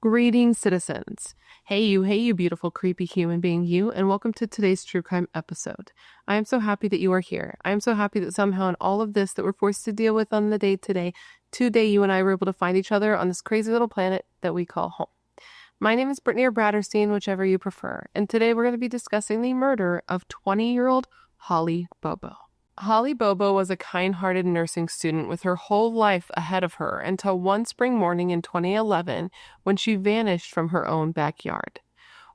Greetings, citizens. Hey you beautiful, creepy human being you, and welcome to today's true crime episode. I am so happy that you are here. I am so happy that somehow in all of this that we're forced to deal with on the day today you and I were able to find each other on this crazy little planet that we call home. My name is Brittany or Bratterstein, whichever you prefer, and today we're going to be discussing the murder of 20-year-old Holly Bobo. Holly Bobo was a kind-hearted nursing student with her whole life ahead of her until one spring morning in 2011 when she vanished from her own backyard.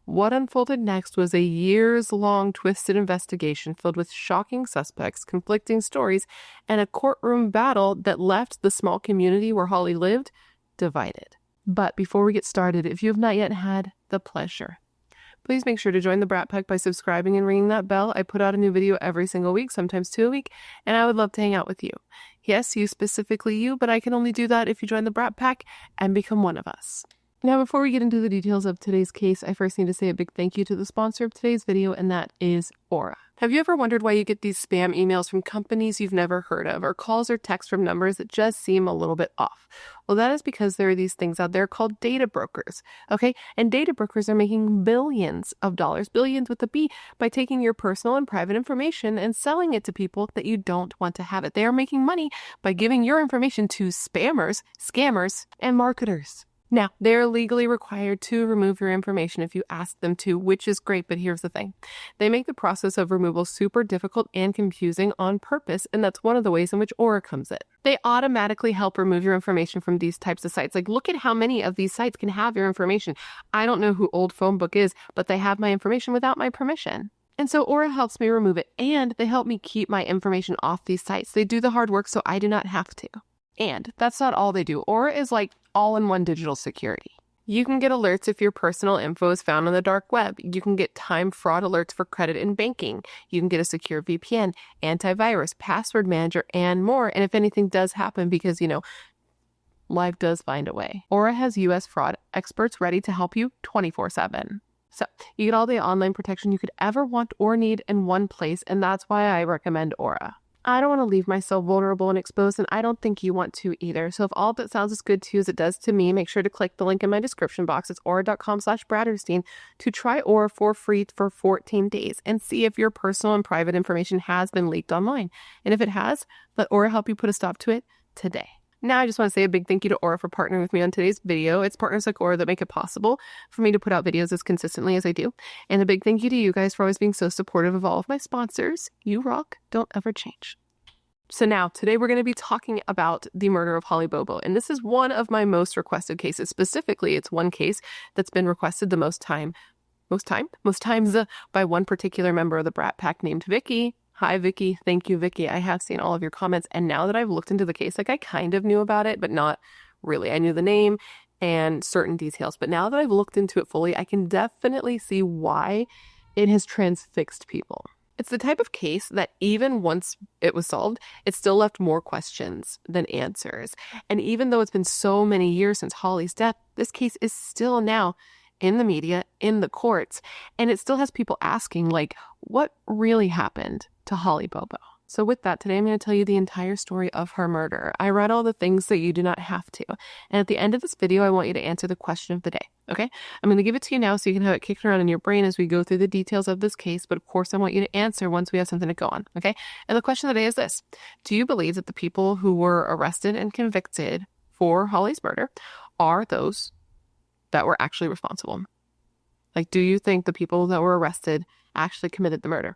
What unfolded next was a years-long twisted investigation filled with shocking suspects, conflicting stories, and a courtroom battle that left the small community where Holly lived divided. But before we get started, if you have not yet had the pleasure, please make sure to join the Brat Pack by subscribing and ringing that bell. I put out a new video every single week, sometimes 2 a week, and I would love to hang out with you. Yes, you specifically you, but I can only do that if you join the Brat Pack and become one of us. Now, before we get into the details of today's case, I first need to say a big thank you to the sponsor of today's video, and that is Aura. Have you ever wondered why you get these spam emails from companies you've never heard of, or calls or texts from numbers that just seem a little bit off? Well, that is because there are these things out there called data brokers, okay? And data brokers are making billions of dollars, billions with a B, by taking your personal and private information and selling it to people that you don't want to have it. They are making money by giving your information to spammers, scammers, and marketers. Now, they're legally required to remove your information if you ask them to, which is great, but here's the thing. They make the process of removal super difficult and confusing on purpose, and that's one of the ways in which Aura comes in. They automatically help remove your information from these types of sites. Like, look at how many of these sites can have your information. I don't know who Old Phone Book is, but they have my information without my permission. And so Aura helps me remove it, and they help me keep my information off these sites. They do the hard work so I do not have to. And that's not all they do. Aura is like all-in-one digital security. You can get alerts if your personal info is found on the dark web. You can get time fraud alerts for credit and banking. You can get a secure VPN, antivirus, password manager, and more. And if anything does happen, because, life does find a way. Aura has U.S. fraud experts ready to help you 24/7. So you get all the online protection you could ever want or need in one place, and that's why I recommend Aura. I don't want to leave myself vulnerable and exposed, and I don't think you want to either. So if all that sounds as good to you as it does to me, make sure to click the link in my description box. It's aura.com/Bratterstein to try Aura for free for 14 days and see if your personal and private information has been leaked online. And if it has, let Aura help you put a stop to it today. Now, I just want to say a big thank you to Aura for partnering with me on today's video. It's partners like Aura that make it possible for me to put out videos as consistently as I do. And a big thank you to you guys for always being so supportive of all of my sponsors. You rock. Don't ever change. So now, today we're going to be talking about the murder of Holly Bobo. And this is one of my most requested cases. Specifically, it's one case that's been requested the most times by one particular member of the Brat Pack named Vicky. Hi, Vicky. Thank you, Vicky. I have seen all of your comments. And now that I've looked into the case, I kind of knew about it, but not really. I knew the name and certain details. But now that I've looked into it fully, I can definitely see why it has transfixed people. It's the type of case that even once it was solved, it still left more questions than answers. And even though it's been so many years since Holly's death, this case is still now in the media, in the courts, and it still has people asking, what really happened to Holly Bobo? So with that, today I'm going to tell you the entire story of her murder. I read all the things that you do not have to. And at the end of this video, I want you to answer the question of the day, okay? I'm going to give it to you now so you can have it kicked around in your brain as we go through the details of this case. But of course, I want you to answer once we have something to go on, okay? And the question of the day is this. Do you believe that the people who were arrested and convicted for Holly's murder are those that were actually responsible? Do you think the people that were arrested actually committed the murder?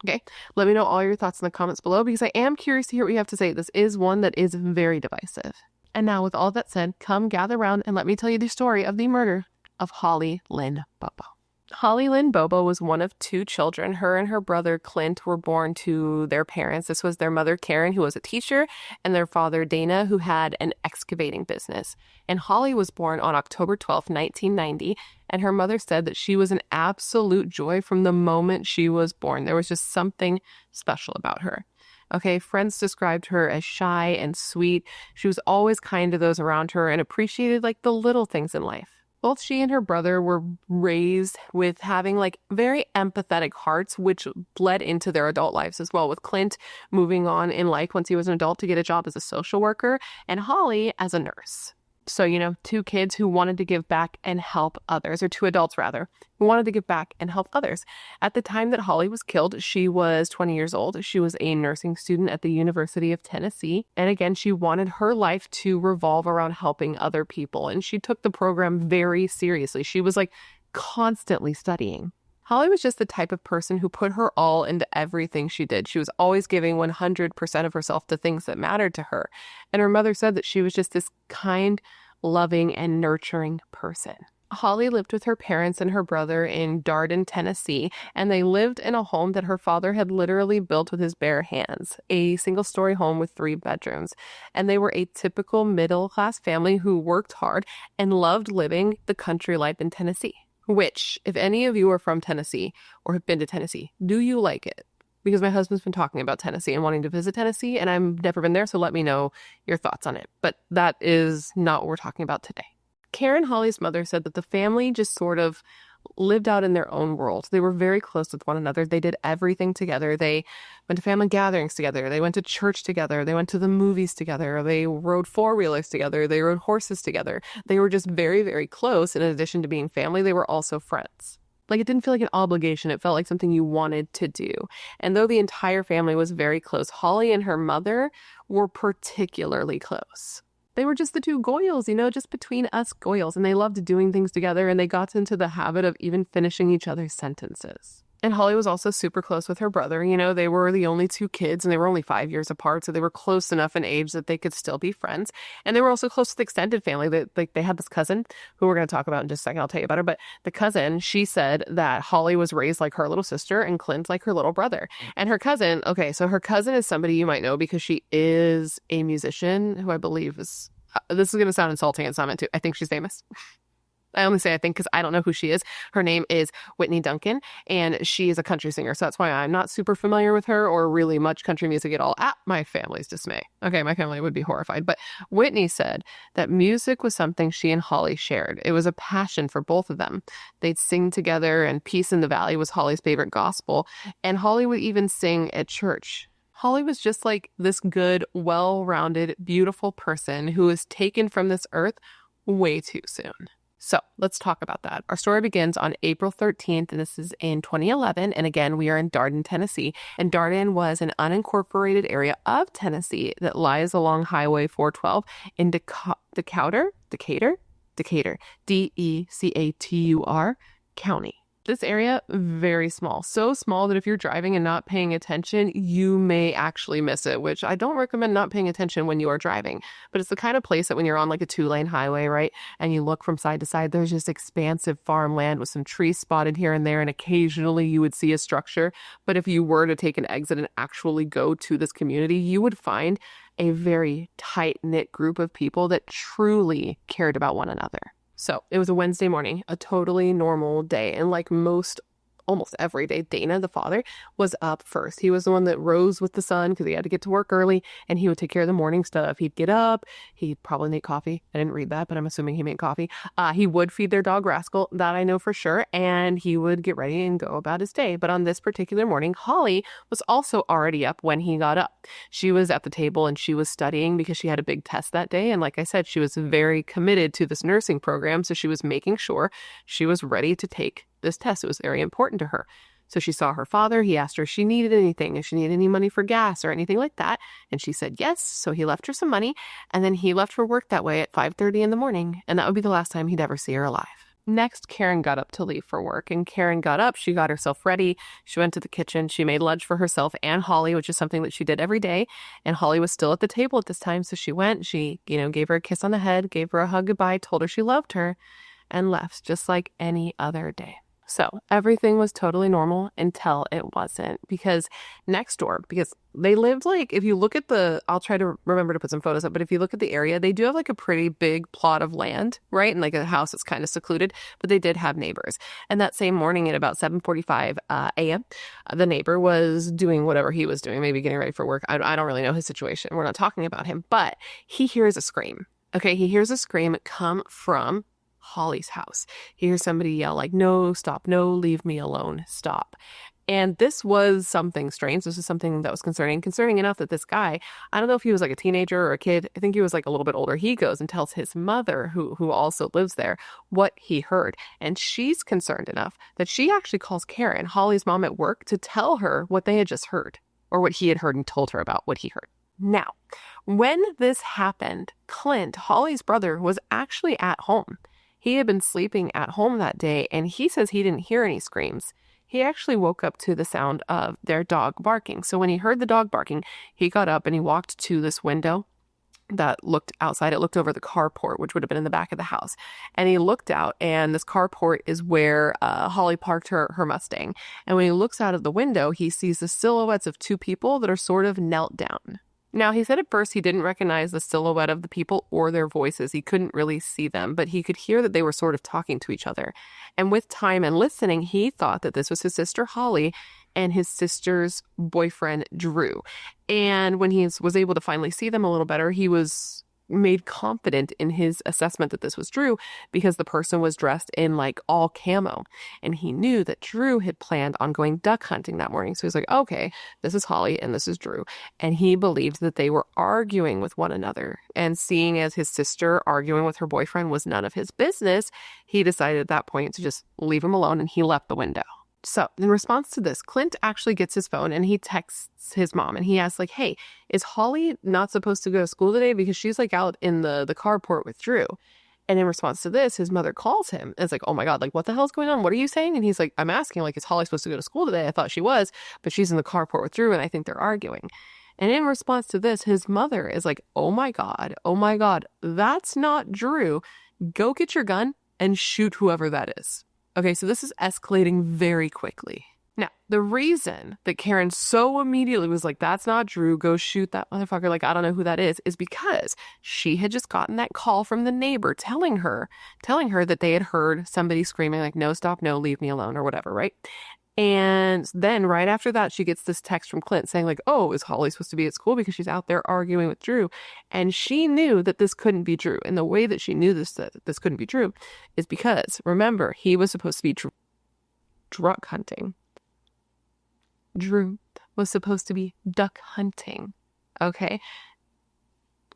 Okay, let me know all your thoughts in the comments below because I am curious to hear what you have to say. This is one that is very divisive. And now with all that said, come gather around and let me tell you the story of the murder of Holly Lynn Bobo. Holly Lynn Bobo was one of two children. Her and her brother Clint were born to their parents. This was their mother Karen, who was a teacher, and their father Dana, who had an excavating business. And Holly was born on October 12th, 1990, and her mother said that she was an absolute joy from the moment she was born. There was just something special about her. Okay, friends described her as shy and sweet. She was always kind to those around her and appreciated the little things in life. Both she and her brother were raised with having very empathetic hearts, which bled into their adult lives as well, with Clint moving on in life once he was an adult to get a job as a social worker and Holly as a nurse. So, two kids who wanted to give back and help others, or two adults rather, who wanted to give back and help others. At the time that Holly was killed, she was 20 years old. She was a nursing student at the University of Tennessee. And again, she wanted her life to revolve around helping other people. And she took the program very seriously. She was like constantly studying. Holly was just the type of person who put her all into everything she did. She was always giving 100% of herself to things that mattered to her. And her mother said that she was just this kind, loving, and nurturing person. Holly lived with her parents and her brother in Darden, Tennessee, and they lived in a home that her father had literally built with his bare hands, a single-story home with 3 bedrooms. And they were a typical middle-class family who worked hard and loved living the country life in Tennessee. Which, if any of you are from Tennessee or have been to Tennessee, do you like it? Because my husband's been talking about Tennessee and wanting to visit Tennessee, and I've never been there, so let me know your thoughts on it. But that is not what we're talking about today. Karen, Holly's mother, said that the family just sort of lived out in their own world. They were very close with one another. They did everything together. They went to family gatherings together. They went to church together. They went to the movies together. They rode 4-wheelers together. They rode horses together. They were just very, very close. In addition to being family, they were also friends. Like, it didn't feel like an obligation. It felt like something you wanted to do. And though the entire family was very close, Holly and her mother were particularly close. They were just the 2 Goyles, just between us Goyles. And they loved doing things together, and they got into the habit of even finishing each other's sentences. And Holly was also super close with her brother. They were the only 2 kids, and they were only 5 years apart, so they were close enough in age that they could still be friends. And they were also close to the extended family. They had this cousin, who we're going to talk about in just a second. I'll tell you about her. But the cousin, she said that Holly was raised like her little sister and Clint like her little brother. And her cousin, so her cousin is somebody you might know because she is a musician who I believe is, this is going to sound insulting, it's not meant to. I think she's famous. I only say I think because I don't know who she is. Her name is Whitney Duncan, and she is a country singer. So that's why I'm not super familiar with her or really much country music at all. At my family's dismay. Okay, my family would be horrified. But Whitney said that music was something she and Holly shared. It was a passion for both of them. They'd sing together, and Peace in the Valley was Holly's favorite gospel. And Holly would even sing at church. Holly was just like this good, well-rounded, beautiful person who was taken from this earth way too soon. So let's talk about that. Our story begins on April 13th, and this is in 2011. And again, we are in Darden, Tennessee. And Darden was an unincorporated area of Tennessee that lies along Highway 412 in Decatur, Decatur County. This area, very small. So small that if you're driving and not paying attention, you may actually miss it, which I don't recommend not paying attention when you are driving. But it's the kind of place that when you're on like a 2-lane highway, right, and you look from side to side, there's just expansive farmland with some trees spotted here and there, and occasionally you would see a structure. But if you were to take an exit and actually go to this community, you would find a very tight-knit group of people that truly cared about one another. So it was a Wednesday morning, a totally normal day. And like almost every day, Dana, the father, was up first. He was the one that rose with the sun because he had to get to work early, and he would take care of the morning stuff. He'd get up. He'd probably make coffee. I didn't read that, but I'm assuming he made coffee. He would feed their dog Rascal. That I know for sure. And he would get ready and go about his day. But on this particular morning, Holly was also already up when he got up. She was at the table and she was studying because she had a big test that day. And like I said, she was very committed to this nursing program. So she was making sure she was ready to take this test. It was very important to her. So she saw her father. He asked her if she needed anything, if she needed any money for gas or anything like that. And she said yes. So he left her some money, and then he left for work that way at 5:30 in the morning. And that would be the last time he'd ever see her alive. Next, Karen got up to leave for work, and Karen got up. She got herself ready. She went to the kitchen. She made lunch for herself and Holly, which is something that she did every day. And Holly was still at the table at this time. So she went, she, gave her a kiss on the head, gave her a hug goodbye, told her she loved her, and left just like any other day. So everything was totally normal until it wasn't, because next door, because they lived like, if you look at I'll try to remember to put some photos up, but if you look at the area, they do have like a pretty big plot of land, right? And like a house that's kind of secluded, but they did have neighbors. And that same morning at about 7:45 a.m., the neighbor was doing whatever he was doing, maybe getting ready for work. I don't really know his situation. We're not talking about him, but he hears a scream. Okay, he hears a scream come from Holly's house. He hears somebody yell like, "No, stop, no, leave me alone, stop." And this was something strange. This is something that was concerning enough that this guy, I don't know if he was like a teenager or a kid. I think he was like a little bit older. He goes and tells his mother, who also lives there, what he heard. And she's concerned enough that she actually calls Karen, Holly's mom at work, to tell her what they had just heard, or what he had heard and told her about what he heard. Now, when this happened, Clint, Holly's brother, was actually at home. He had been sleeping at home that day, and he says he didn't hear any screams. He actually woke up to the sound of their dog barking. So when he heard the dog barking, he got up and he walked to this window that looked outside. It looked over the carport, which would have been in the back of the house. And he looked out, and this carport is where Holly parked her Mustang. And when he looks out of the window, he sees the silhouettes of two people that are sort of knelt down. Now, he said at first he didn't recognize the silhouette of the people or their voices. He couldn't really see them, but he could hear that they were sort of talking to each other. And with time and listening, he thought that this was his sister Holly and his sister's boyfriend Drew. And when he was able to finally see them a little better, he was made confident in his assessment that this was Drew, because the person was dressed in like all camo, and he knew that Drew had planned on going duck hunting that morning. So he's like, okay, this is Holly and this is Drew. And he believed that they were arguing with one another, and seeing as his sister arguing with her boyfriend was none of his business, he decided at that point to just leave him alone, and he left the window. So in response to this, Clint actually gets his phone and he texts his mom, and he asks like, hey, is Holly not supposed to go to school today? Because she's like out in the carport with Drew. And in response to this, his mother calls him and is like, oh my God, like what the hell's going on? What are you saying? And he's like, I'm asking, like, is Holly supposed to go to school today? I thought she was, but she's in the carport with Drew and I think they're arguing. And in response to this, his mother is like, oh my God, that's not Drew. Go get your gun and shoot whoever that is. Okay, so this is escalating very quickly. Now, the reason that Karen so immediately was like, that's not Drew, go shoot that motherfucker, like, I don't know who that is because she had just gotten that call from the neighbor telling her that they had heard somebody screaming like, no, stop, no, leave me alone, or whatever, right? And then right after that, she gets this text from Clint saying like, oh, is Holly supposed to be at school because she's out there arguing with Drew? And she knew that this couldn't be Drew. And the way that she knew that this couldn't be Drew is because, remember, he was supposed to be duck hunting. Drew was supposed to be duck hunting. Okay?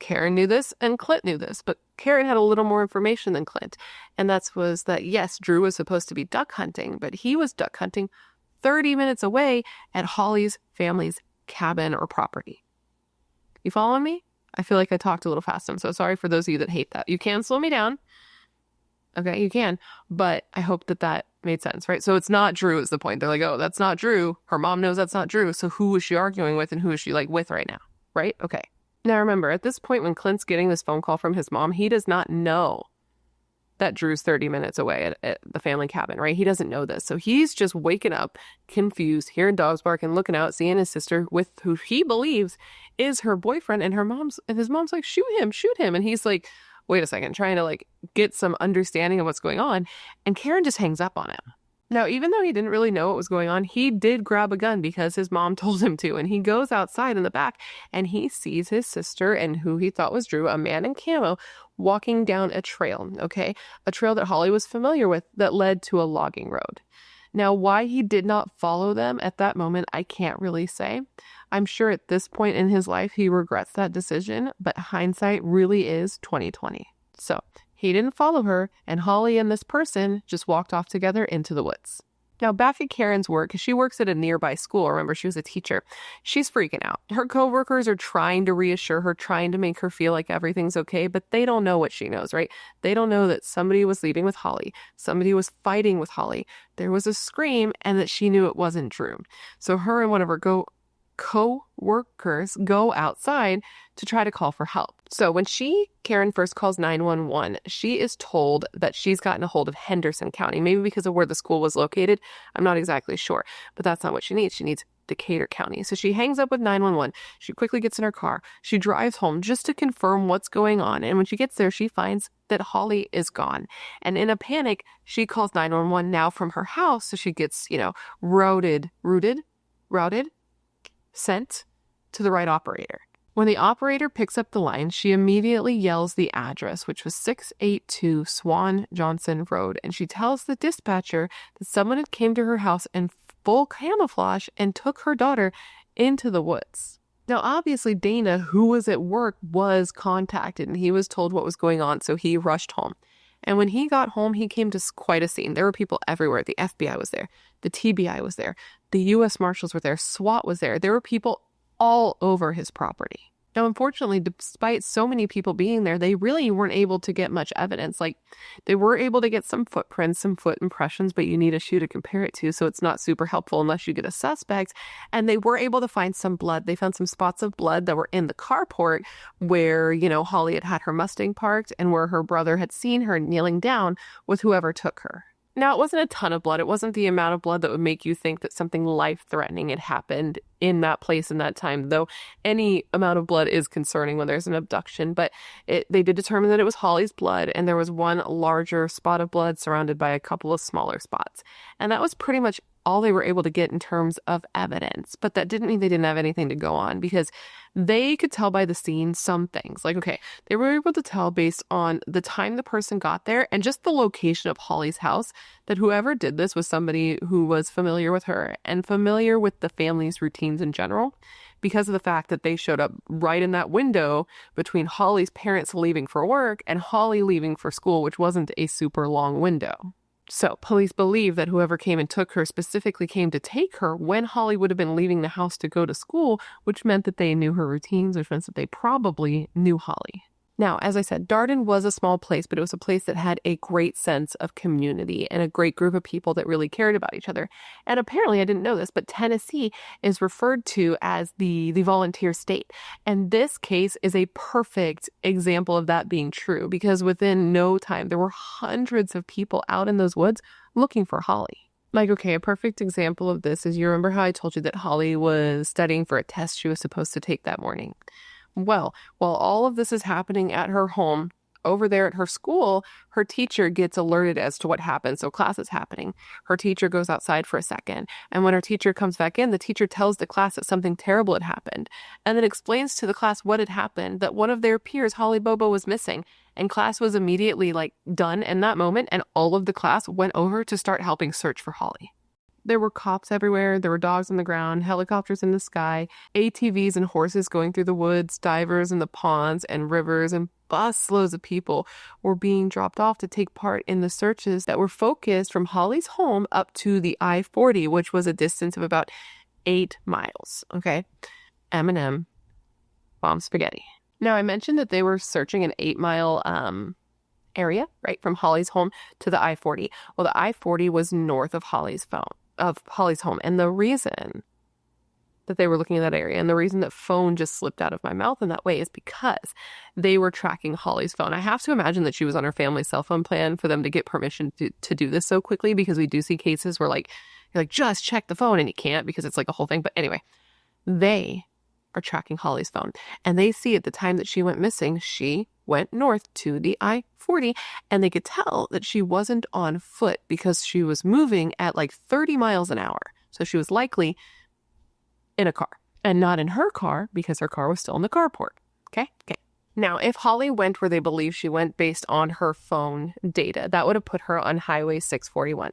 Karen knew this and Clint knew this, but Karen had a little more information than Clint. And was that, yes, Drew was supposed to be duck hunting, but he was duck hunting 30 minutes away at Holly's family's cabin or property. You following me? I feel like I talked a little fast. I'm so sorry for those of you that hate that. You can slow me down. Okay, you can. But I hope that made sense, right? So it's not Drew is the point. They're like, oh, that's not Drew. Her mom knows that's not Drew. So who is she arguing with and who is she like with right now? Right? Okay. Now remember, at this point when Clint's getting this phone call from his mom, he does not know that Drew's 30 minutes away at the family cabin, right? He doesn't know this. So he's just waking up, confused, hearing dogs barking, looking out, seeing his sister with who he believes is her boyfriend, and his mom's like, shoot him. And he's like, wait a second, trying to like get some understanding of what's going on. And Karen just hangs up on him. Now, even though he didn't really know what was going on, he did grab a gun because his mom told him to. And he goes outside in the back and he sees his sister and who he thought was Drew, a man in camo, walking down a trail, okay? A trail that Holly was familiar with that led to a logging road. Now, why he did not follow them at that moment, I can't really say. I'm sure at this point in his life, he regrets that decision, but hindsight really is 20/20. So he didn't follow her, and Holly and this person just walked off together into the woods. Now, back at Karen's work, because she works at a nearby school, remember, she was a teacher, she's freaking out. Her coworkers are trying to reassure her, trying to make her feel like everything's okay, but they don't know what she knows, right? They don't know that somebody was leaving with Holly, somebody was fighting with Holly, there was a scream, and that she knew it wasn't Drew. So her and one of her co-workers go outside to try to call for help. So when Karen first calls 911, she is told that she's gotten a hold of Henderson County, maybe because of where the school was located. I'm not exactly sure, but that's not what she needs. She needs Decatur County. So she hangs up with 911. She quickly gets in her car. She drives home just to confirm what's going on. And when she gets there, she finds that Holly is gone. And in a panic, she calls 911 now from her house. So she gets, routed, sent to the right operator. When the operator picks up the line, she immediately yells the address, which was 682 Swan Johnson Road, and she tells the dispatcher that someone had came to her house and full camouflage and took her daughter into the woods. Now, obviously, Dana, who was at work, was contacted and he was told what was going on, so he rushed home. And when he got home, he came to quite a scene. There were people everywhere. The FBI was there. The TBI was there. The U.S. Marshals were there. SWAT was there. There were people all over his property. Now, unfortunately, despite so many people being there, they really weren't able to get much evidence. Like, they were able to get some footprints, some foot impressions, but you need a shoe to compare it to, so it's not super helpful unless you get a suspect. And they were able to find some blood. They found some spots of blood that were in the carport where, Holly had her Mustang parked and where her brother had seen her kneeling down with whoever took her. Now, it wasn't a ton of blood. It wasn't the amount of blood that would make you think that something life-threatening had happened in that place in that time, though any amount of blood is concerning when there's an abduction. But they did determine that it was Holly's blood, and there was one larger spot of blood surrounded by a couple of smaller spots. And that was pretty much all they were able to get in terms of evidence. But that didn't mean they didn't have anything to go on, because they could tell by the scene some things. Like, okay, they were able to tell based on the time the person got there and just the location of Holly's house that whoever did this was somebody who was familiar with her and familiar with the family's routines in general, because of the fact that they showed up right in that window between Holly's parents leaving for work and Holly leaving for school, which wasn't a super long window. So police believe that whoever came and took her specifically came to take her when Holly would have been leaving the house to go to school, which meant that they knew her routines, which meant that they probably knew Holly. Now, as I said, Darden was a small place, but it was a place that had a great sense of community and a great group of people that really cared about each other. And apparently, I didn't know this, but Tennessee is referred to as the volunteer state. And this case is a perfect example of that being true, because within no time, there were hundreds of people out in those woods looking for Holly. Like, okay, a perfect example of this is, you remember how I told you that Holly was studying for a test she was supposed to take that morning? Well, while all of this is happening at her home, over there at her school, her teacher gets alerted as to what happened. So class is happening. Her teacher goes outside for a second. And when her teacher comes back in, the teacher tells the class that something terrible had happened. And then explains to the class what had happened, that one of their peers, Holly Bobo, was missing. And class was immediately done in that moment. And all of the class went over to start helping search for Holly. There were cops everywhere, there were dogs on the ground, helicopters in the sky, ATVs and horses going through the woods, divers in the ponds and rivers, and busloads of people were being dropped off to take part in the searches that were focused from Holly's home up to the I-40, which was a distance of about 8 miles, okay? M&M, bomb spaghetti. Now, I mentioned that they were searching an 8-mile area, right, from Holly's home to the I-40. Well, the I-40 was north of Holly's home. And the reason that they were looking at that area and the reason that phone just slipped out of my mouth in that way is because they were tracking Holly's phone. I have to imagine that she was on her family's cell phone plan for them to get permission to do this so quickly, because we do see cases where you're like, just check the phone, and you can't because it's like a whole thing. But anyway, they are tracking Holly's phone, and they see at the time that she went missing, she went north to the I-40, and they could tell that she wasn't on foot because she was moving at 30 miles an hour. So she was likely in a car, and not in her car because her car was still in the carport. Okay. Now, if Holly went where they believe she went based on her phone data, that would have put her on Highway 641.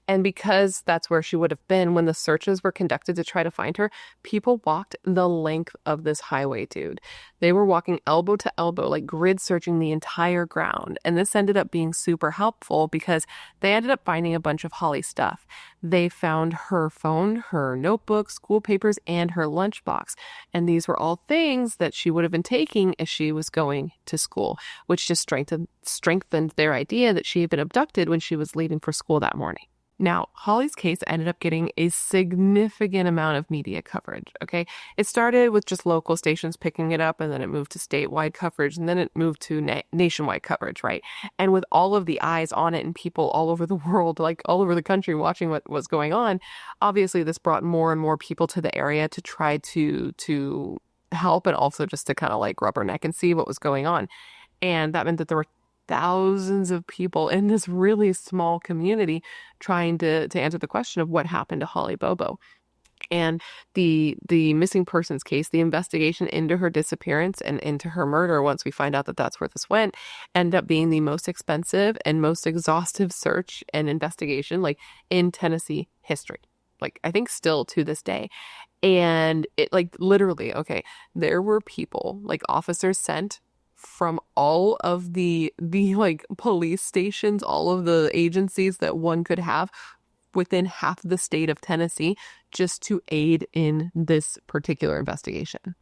And because that's where she would have been when the searches were conducted to try to find her, people walked the length of this highway, dude. They were walking elbow to elbow, grid searching the entire ground. And this ended up being super helpful because they ended up finding a bunch of Holly's stuff. They found her phone, her notebook, school papers, and her lunchbox. And these were all things that she would have been taking as she was going to school, which just strengthened their idea that she had been abducted when she was leaving for school that morning. Now, Holly's case ended up getting a significant amount of media coverage, okay? It started with just local stations picking it up, and then it moved to statewide coverage, and then it moved to nationwide coverage, right? And with all of the eyes on it and people all over the world, all over the country watching what was going on, obviously this brought more and more people to the area to try to help, and also just to kind of rubberneck and see what was going on. And that meant that there were thousands of people in this really small community trying to answer the question of what happened to Holly Bobo. And the missing persons case, the investigation into her disappearance and into her murder, once we find out that that's where this went, ended up being the most expensive and most exhaustive search and investigation in Tennessee history. like, I think still to this day. And it, like, literally, okay, there were people, like, officers sent from all of the like police stations, all of the agencies that one could have within half the state of Tennessee, just to aid in this particular investigation,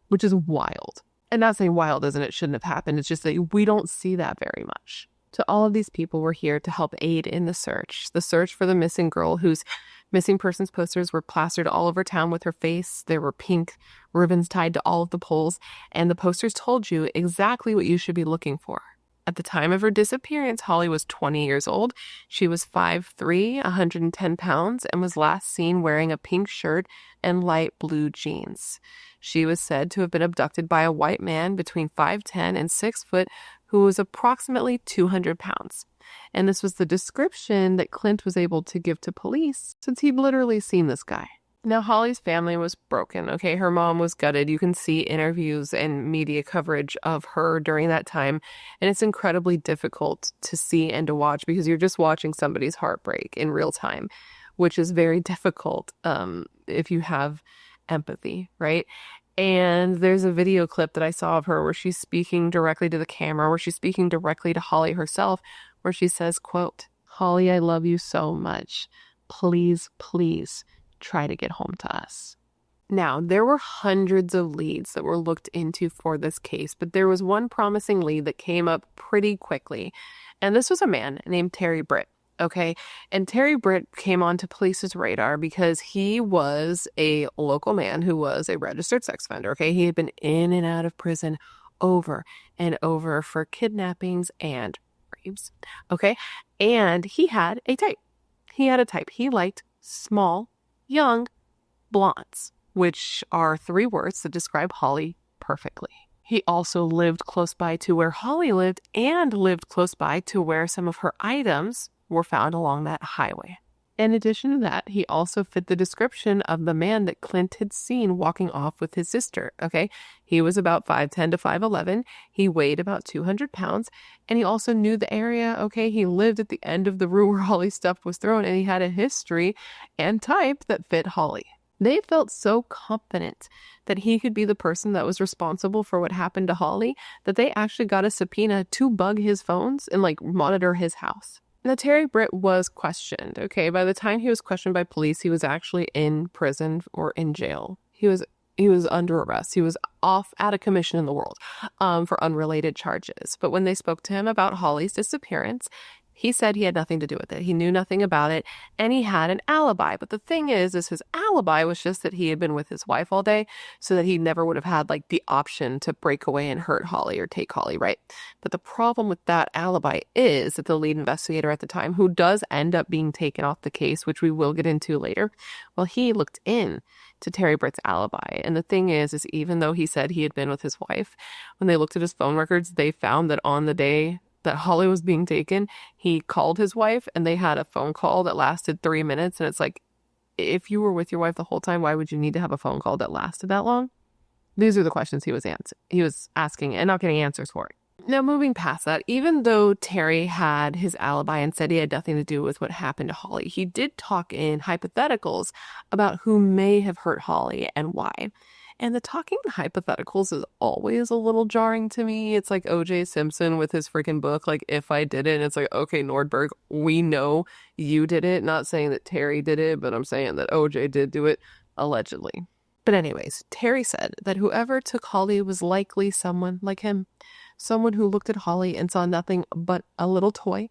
which is wild. And not saying wild as in it shouldn't have happened. It's just that we don't see that very much. So all of these people were here to help aid in the search for the missing girl, whose missing persons posters were plastered all over town with her face. There were pink ribbons tied to all of the poles, and the posters told you exactly what you should be looking for. At the time of her disappearance, Holly was 20 years old. She was 5'3", 110 pounds, and was last seen wearing a pink shirt and light blue jeans. She was said to have been abducted by a white man between 5'10" and 6 foot, who was approximately 200 pounds. And this was the description that Clint was able to give to police, since he'd literally seen this guy. Now, Holly's family was broken, okay? Her mom was gutted. You can see interviews and media coverage of her during that time, and it's incredibly difficult to see and to watch because you're just watching somebody's heartbreak in real time, which is very difficult if you have empathy, right? And there's a video clip that I saw of her where she's speaking directly to the camera, where she's speaking directly to Holly herself, where she says, quote, "Holly, I love you so much. Please, please try to get home to us." Now, there were hundreds of leads that were looked into for this case, but there was one promising lead that came up pretty quickly. And this was a man named Terry Britt. Okay, and Terry Britt came onto police's radar because he was a local man who was a registered sex offender. Okay, he had been in and out of prison over and over for kidnappings and rapes. Okay, and he had a type. He liked small, young blondes, which are 3 words that describe Holly perfectly. He also lived close by to where Holly lived and lived close by to where some of her items were found along that highway. In addition to that, he also fit the description of the man that Clint had seen walking off with his sister, okay? He was about 5'10" to 5'11". He weighed about 200 pounds, and he also knew the area, okay? He lived at the end of the room where Holly's stuff was thrown, and he had a history and type that fit Holly. They felt so confident that he could be the person that was responsible for what happened to Holly that they actually got a subpoena to bug his phones and, like, monitor his house. Now, Terry Britt was questioned, okay? By the time he was questioned by police, he was actually in prison or in jail. He was under arrest. He was off at a commission in the world for unrelated charges. But when they spoke to him about Holly's disappearance, he said he had nothing to do with it. He knew nothing about it, and he had an alibi. But the thing is his alibi was just that he had been with his wife all day, so that he never would have had, like, the option to break away and hurt Holly or take Holly, right? But the problem with that alibi is that the lead investigator at the time, who does end up being taken off the case, which we will get into later, well, he looked in to Terry Britt's alibi. And the thing is even though he said he had been with his wife, when they looked at his phone records, they found that on the day that Holly was being taken, he called his wife, and they had a phone call that lasted 3 minutes. And it's like, if you were with your wife the whole time, why would you need to have a phone call that lasted that long? These are the questions he was asking and not getting answers for. Now, moving past that, even though Terry had his alibi and said he had nothing to do with what happened to Holly, he did talk in hypotheticals about who may have hurt Holly and why. And the talking in hypotheticals is always a little jarring to me. It's like O.J. Simpson with his freaking book, like, If I Did It. And it's like, okay, Nordberg, we know you did it. Not saying that Terry did it, but I'm saying that O.J. did do it, allegedly. But anyways, Terry said that whoever took Holly was likely someone like him. Someone who looked at Holly and saw nothing but a little toy.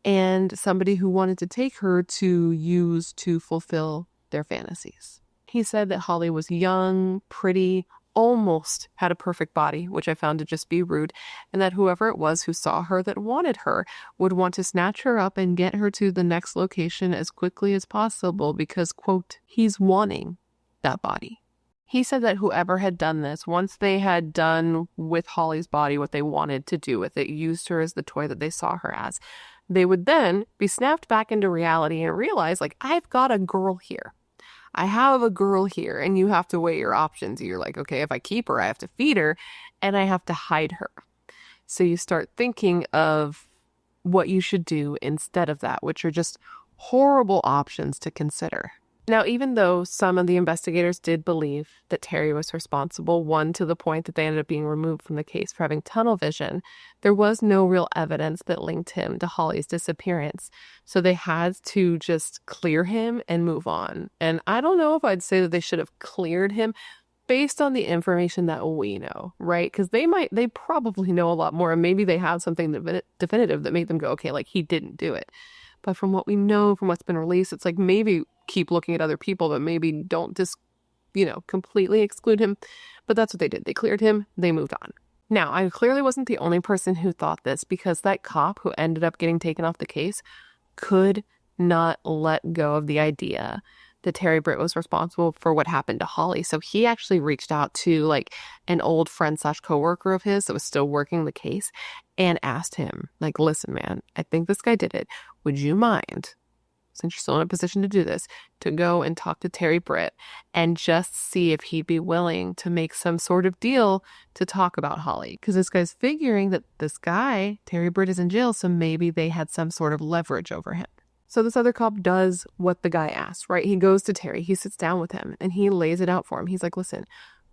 And somebody who wanted to take her to use to fulfill their fantasies. He said that Holly was young, pretty, almost had a perfect body, which I found to just be rude, and that whoever it was who saw her that wanted her would want to snatch her up and get her to the next location as quickly as possible because, quote, he's wanting that body. He said that whoever had done this, once they had done with Holly's body what they wanted to do with it, used her as the toy that they saw her as, they would then be snapped back into reality and realize, like, I've got a girl here. I have a girl here, and you have to weigh your options. You're like, okay, if I keep her, I have to feed her, and I have to hide her. So you start thinking of what you should do instead of that, which are just horrible options to consider. Now, even though some of the investigators did believe that Terry was responsible, one to the point that they ended up being removed from the case for having tunnel vision, there was no real evidence that linked him to Holly's disappearance. So they had to just clear him and move on. And I don't know if I'd say that they should have cleared him based on the information that we know, right? Because they probably know a lot more, and maybe they have something definitive that made them go, okay, like he didn't do it. But from what we know, from what's been released, it's like maybe keep looking at other people, but maybe don't just, completely exclude him. But that's what they did. They cleared him. They moved on. Now, I clearly wasn't the only person who thought this, because that cop who ended up getting taken off the case could not let go of the idea that Terry Britt was responsible for what happened to Holly. So he actually reached out to like an old friend / coworker of his that was still working the case and asked him, like, listen, man, I think this guy did it. Would you mind, since you're still in a position to do this, to go and talk to Terry Britt and just see if he'd be willing to make some sort of deal to talk about Holly? Because this guy's figuring that this guy, Terry Britt, is in jail, so maybe they had some sort of leverage over him. So this other cop does what the guy asked, right? He goes to Terry, he sits down with him, and he lays it out for him. He's like, listen,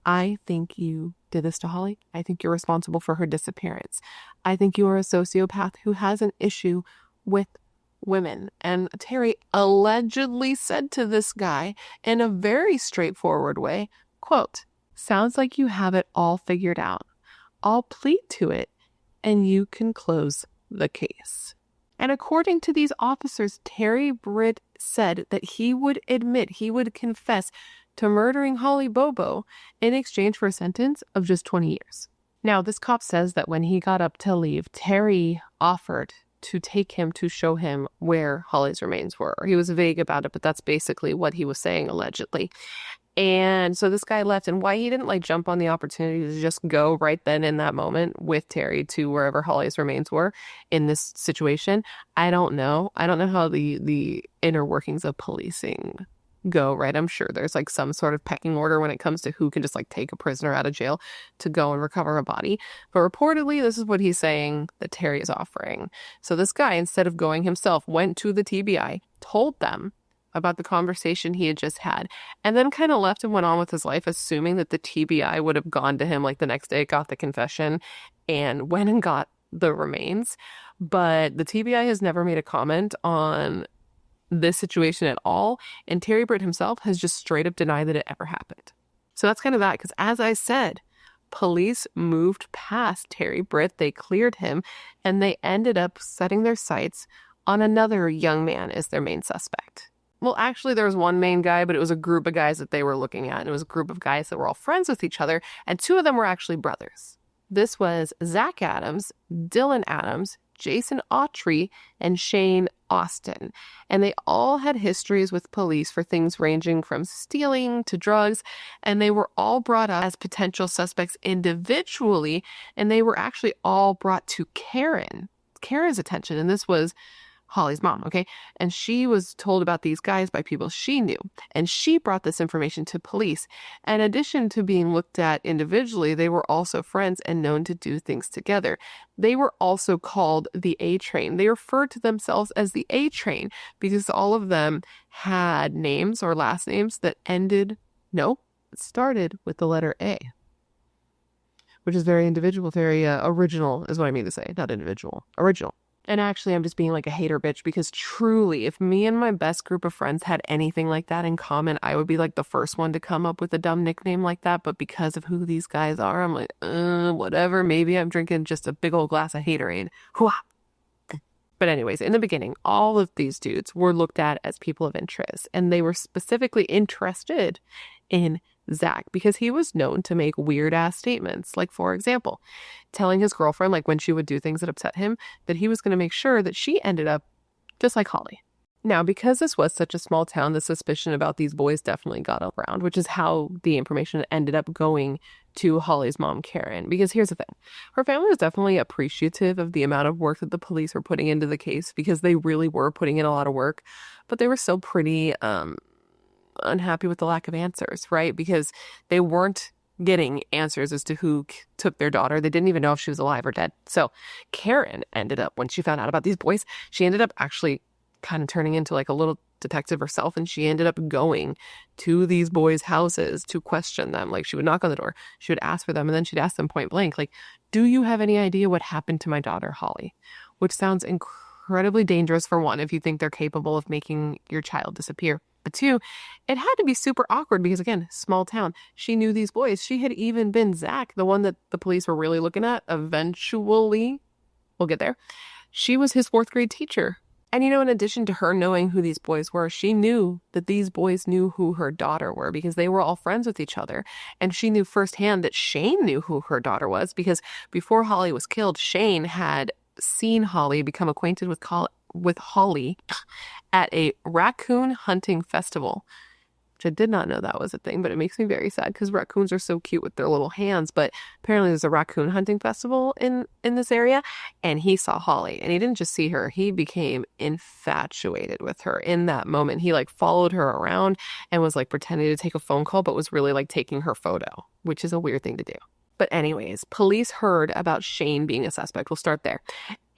I think you did this to Holly. I think you're responsible for her disappearance. I think you are a sociopath who has an issue with women. And Terry allegedly said to this guy in a very straightforward way, quote, sounds like you have it all figured out. I'll plead to it and you can close the case. And according to these officers, Terry Britt said that he would confess to murdering Holly Bobo in exchange for a sentence of just 20 years. Now, this cop says that when he got up to leave, Terry offered to take him to show him where Holly's remains were. He was vague about it, but that's basically what he was saying, allegedly. And so this guy left, and why he didn't jump on the opportunity to just go right then in that moment with Terry to wherever Holly's remains were in this situation, I don't know. I don't know how the inner workings of policing go, right? I'm sure there's some sort of pecking order when it comes to who can just take a prisoner out of jail to go and recover a body. But reportedly, this is what he's saying that Terry is offering. So this guy, instead of going himself, went to the TBI, told them about the conversation he had just had, and then kind of left and went on with his life, assuming that the TBI would have gone to him the next day, got the confession, and went and got the remains. But the TBI has never made a comment on this situation at all, and Terry Britt himself has just straight up denied that it ever happened. So that's kind of that, because as I said, police moved past Terry Britt, they cleared him, and they ended up setting their sights on another young man as their main suspect. Well, actually, there was one main guy, but it was a group of guys that they were looking at. And it was a group of guys that were all friends with each other, and two of them were actually brothers. This was Zach Adams, Dylan Adams, Jason Autry, and Shane Austin. And they all had histories with police for things ranging from stealing to drugs, and they were all brought up as potential suspects individually, and they were actually all brought to Karen's attention, and this was Holly's mom, okay? And she was told about these guys by people she knew, and she brought this information to police. In addition to being looked at individually, they were also friends and known to do things together. They were also called the A-Train. They referred to themselves as the A-Train because all of them had names or last names that started with the letter A, which is very individual, very original is what I mean to say, not individual, original. And actually, I'm just being a hater bitch, because truly, if me and my best group of friends had anything like that in common, I would be the first one to come up with a dumb nickname like that. But because of who these guys are, I'm whatever. Maybe I'm drinking just a big old glass of haterade. Hooah! But anyways, in the beginning, all of these dudes were looked at as people of interest, and they were specifically interested in Zach because he was known to make weird ass statements. For example, telling his girlfriend, when she would do things that upset him, that he was going to make sure that she ended up just like Holly. Now, because this was such a small town, the suspicion about these boys definitely got around, which is how the information ended up going to Holly's mom, Karen. Because here's the thing. Her family was definitely appreciative of the amount of work that the police were putting into the case, because they really were putting in a lot of work, but they were still pretty unhappy with the lack of answers, right? Because they weren't getting answers as to who took their daughter. They didn't even know if she was alive or dead. So Karen ended up, when she found out about these boys, she ended up actually kind of turning into like a little detective herself, and she ended up going to these boys' houses to question them. Like, she would knock on the door, she would ask for them, and then she'd ask them point blank, like, do you have any idea what happened to my daughter Holly? Which sounds incredibly dangerous, for one, if you think they're capable of making your child disappear. But two, it had to be super awkward because, again, small town. She knew these boys. She had even been Zach, the one that the police were really looking at eventually. We'll get there. She was his 4th grade teacher. And, in addition to her knowing who these boys were, she knew that these boys knew who her daughter were because they were all friends with each other. And she knew firsthand that Shane knew who her daughter was because before Holly was killed, Shane had seen Holly become acquainted with Holly at a raccoon hunting festival, which I did not know that was a thing, but it makes me very sad because raccoons are so cute with their little hands. But apparently there's a raccoon hunting festival in this area, and he saw Holly, and he didn't just see her, he became infatuated with her in that moment. He like followed her around and was like pretending to take a phone call, but was really like taking her photo, which is a weird thing to do. But anyways, police heard about Shane being a suspect. We'll start there.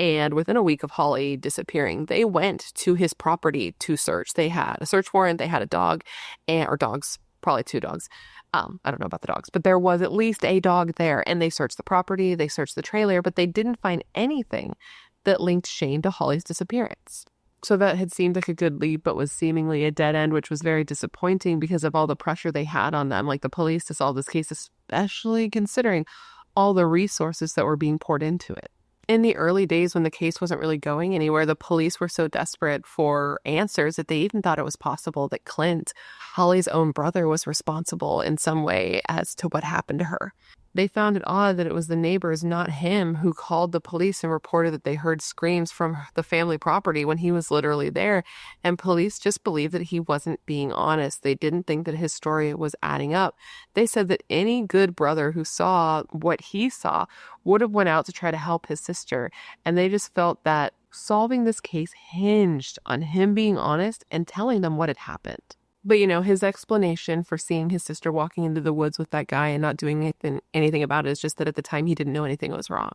And within a week of Holly disappearing, they went to his property to search. They had a search warrant. They had a dog, or dogs, probably 2 dogs. I don't know about the dogs, but there was at least a dog there. And they searched the property. They searched the trailer, but they didn't find anything that linked Shane to Holly's disappearance. So that had seemed like a good lead, but was seemingly a dead end, which was very disappointing because of all the pressure they had on them, like the police, to solve this case, especially considering all the resources that were being poured into it. In the early days when the case wasn't really going anywhere, the police were so desperate for answers that they even thought it was possible that Clint, Holly's own brother, was responsible in some way as to what happened to her. They found it odd that it was the neighbors, not him, who called the police and reported that they heard screams from the family property when he was literally there. And police just believed that he wasn't being honest. They didn't think that his story was adding up. They said that any good brother who saw what he saw would have went out to try to help his sister. And they just felt that solving this case hinged on him being honest and telling them what had happened. But, his explanation for seeing his sister walking into the woods with that guy and not doing anything about it is just that at the time he didn't know anything was wrong.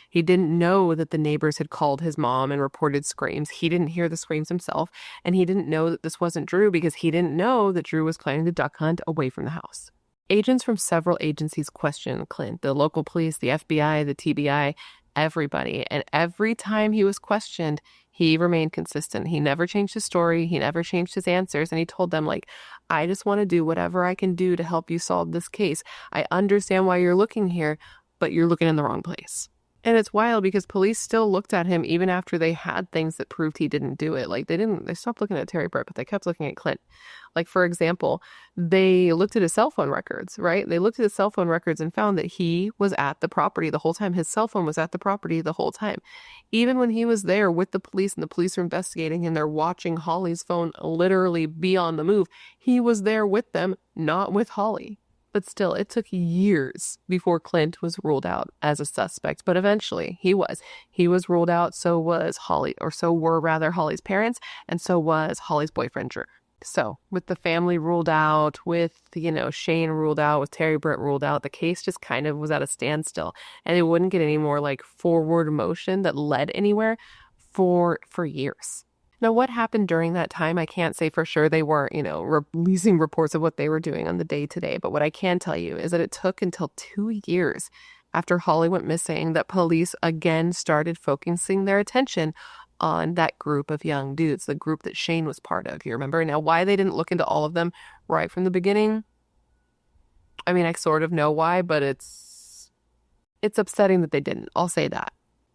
He didn't know that the neighbors had called his mom and reported screams. He didn't hear the screams himself, and he didn't know that this wasn't Drew because he didn't know that Drew was planning the duck hunt away from the house. Agents from several agencies questioned Clint, the local police, the FBI, the TBI, everybody. And every time he was questioned, he remained consistent. He never changed his story. He never changed his answers. And he told them, like, I just want to do whatever I can do to help you solve this case. I understand why you're looking here, but you're looking in the wrong place. And it's wild because police still looked at him even after they had things that proved he didn't do it. Like, they stopped looking at Terry Britt, but they kept looking at Clint. Like, for example, they looked at his cell phone records, right? They looked at his cell phone records and found that he was at the property the whole time. His cell phone was at the property the whole time. Even when he was there with the police and the police are investigating and they're watching Holly's phone literally be on the move, he was there with them, not with Holly. But still, it took years before Clint was ruled out as a suspect. But eventually, he was. He was ruled out, so was Holly, or so were rather Holly's parents, and so was Holly's boyfriend, Drew. So, with the family ruled out, with, Shane ruled out, with Terry Britt ruled out, the case just kind of was at a standstill. And it wouldn't get any more, forward motion that led anywhere for years. Now, what happened during that time, I can't say for sure. They weren't, releasing reports of what they were doing on the day-to-day. But what I can tell you is that it took until 2 years after Holly went missing that police again started focusing their attention on that group of young dudes, the group that Shane was part of. You remember? Now, why they didn't look into all of them right from the beginning? I mean, I sort of know why, but it's upsetting that they didn't. I'll say that.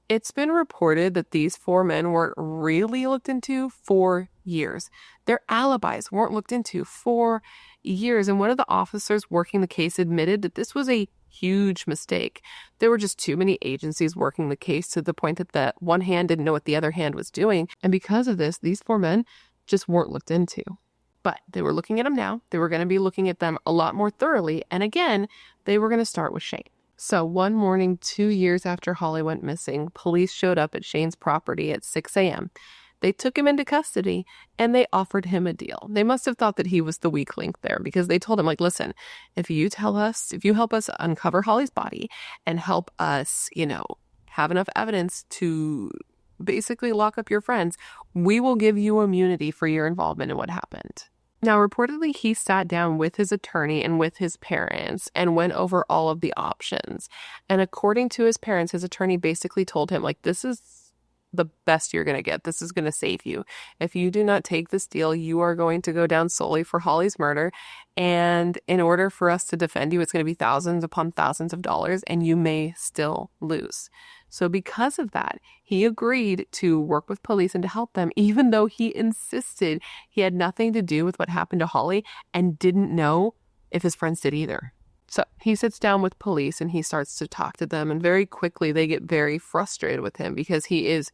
It's been reported that these 4 men weren't really looked into for years. Their alibis weren't looked into for years. And one of the officers working the case admitted that this was a huge mistake. There were just too many agencies working the case to the point that one hand didn't know what the other hand was doing. And because of this, these 4 men just weren't looked into. But they were looking at them now. They were going to be looking at them a lot more thoroughly. And again, they were going to start with Shane. So one morning, 2 years after Holly went missing, police showed up at Shane's property at 6 a.m. They took him into custody and they offered him a deal. They must have thought that he was the weak link there because they told him, listen, if you help us uncover Holly's body and help us, have enough evidence to basically lock up your friends. We will give you immunity for your involvement in what happened. Now, reportedly, he sat down with his attorney and with his parents and went over all of the options. And according to his parents, his attorney basically told him, like, this is the best you're going to get. This is going to save you. If you do not take this deal, you are going to go down solely for Holly's murder. And in order for us to defend you, it's going to be thousands upon thousands of dollars, and you may still lose. So because of that, he agreed to work with police and to help them, even though he insisted he had nothing to do with what happened to Holly and didn't know if his friends did either. So he sits down with police and he starts to talk to them, and very quickly they get very frustrated with him because he is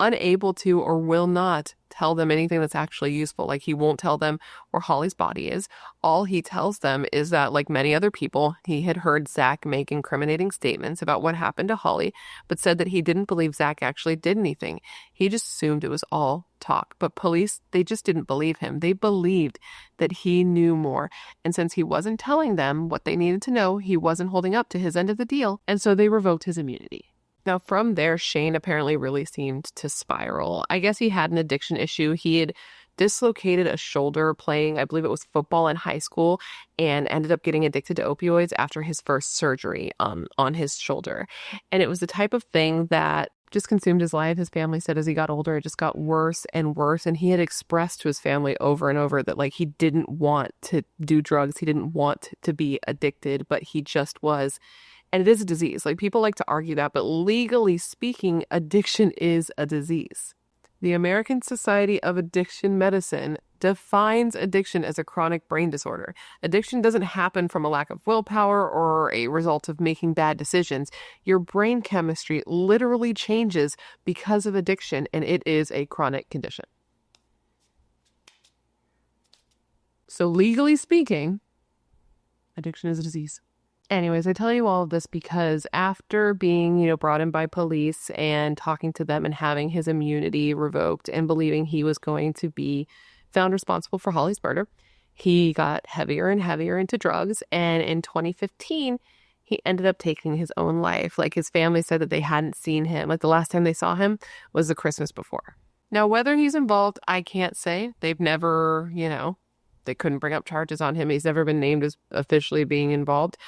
unable to or will not tell them anything that's actually useful. Like, he won't tell them where Holly's body is. All he tells them is that, like many other people, he had heard Zach make incriminating statements about what happened to Holly, but said that he didn't believe Zach actually did anything. He just assumed it was all talk. But police, they just didn't believe him. They believed that he knew more. And since he wasn't telling them what they needed to know, he wasn't holding up to his end of the deal. And so they revoked his immunity. Now, from there, Shane apparently really seemed to spiral. I guess he had an addiction issue. He had dislocated a shoulder playing, I believe it was football in high school, and ended up getting addicted to opioids after his first surgery on his shoulder. And it was the type of thing that just consumed his life. His family said as he got older, it just got worse and worse. And he had expressed to his family over and over that, like, he didn't want to do drugs. He didn't want to be addicted, but he just was. And it is a disease. Like, people like to argue that, but legally speaking, addiction is a disease. The American Society of Addiction Medicine defines addiction as a chronic brain disorder. Addiction doesn't happen from a lack of willpower or a result of making bad decisions. Your brain chemistry literally changes because of addiction, and it is a chronic condition. So legally speaking, addiction is a disease. Anyways, I tell you all of this because after being, brought in by police and talking to them and having his immunity revoked and believing he was going to be found responsible for Holly's murder, he got heavier and heavier into drugs. And in 2015, he ended up taking his own life. Like, his family said that they hadn't seen him. Like, the last time they saw him was the Christmas before. Now, whether he's involved, I can't say. They've never, they couldn't bring up charges on him. He's never been named as officially being involved.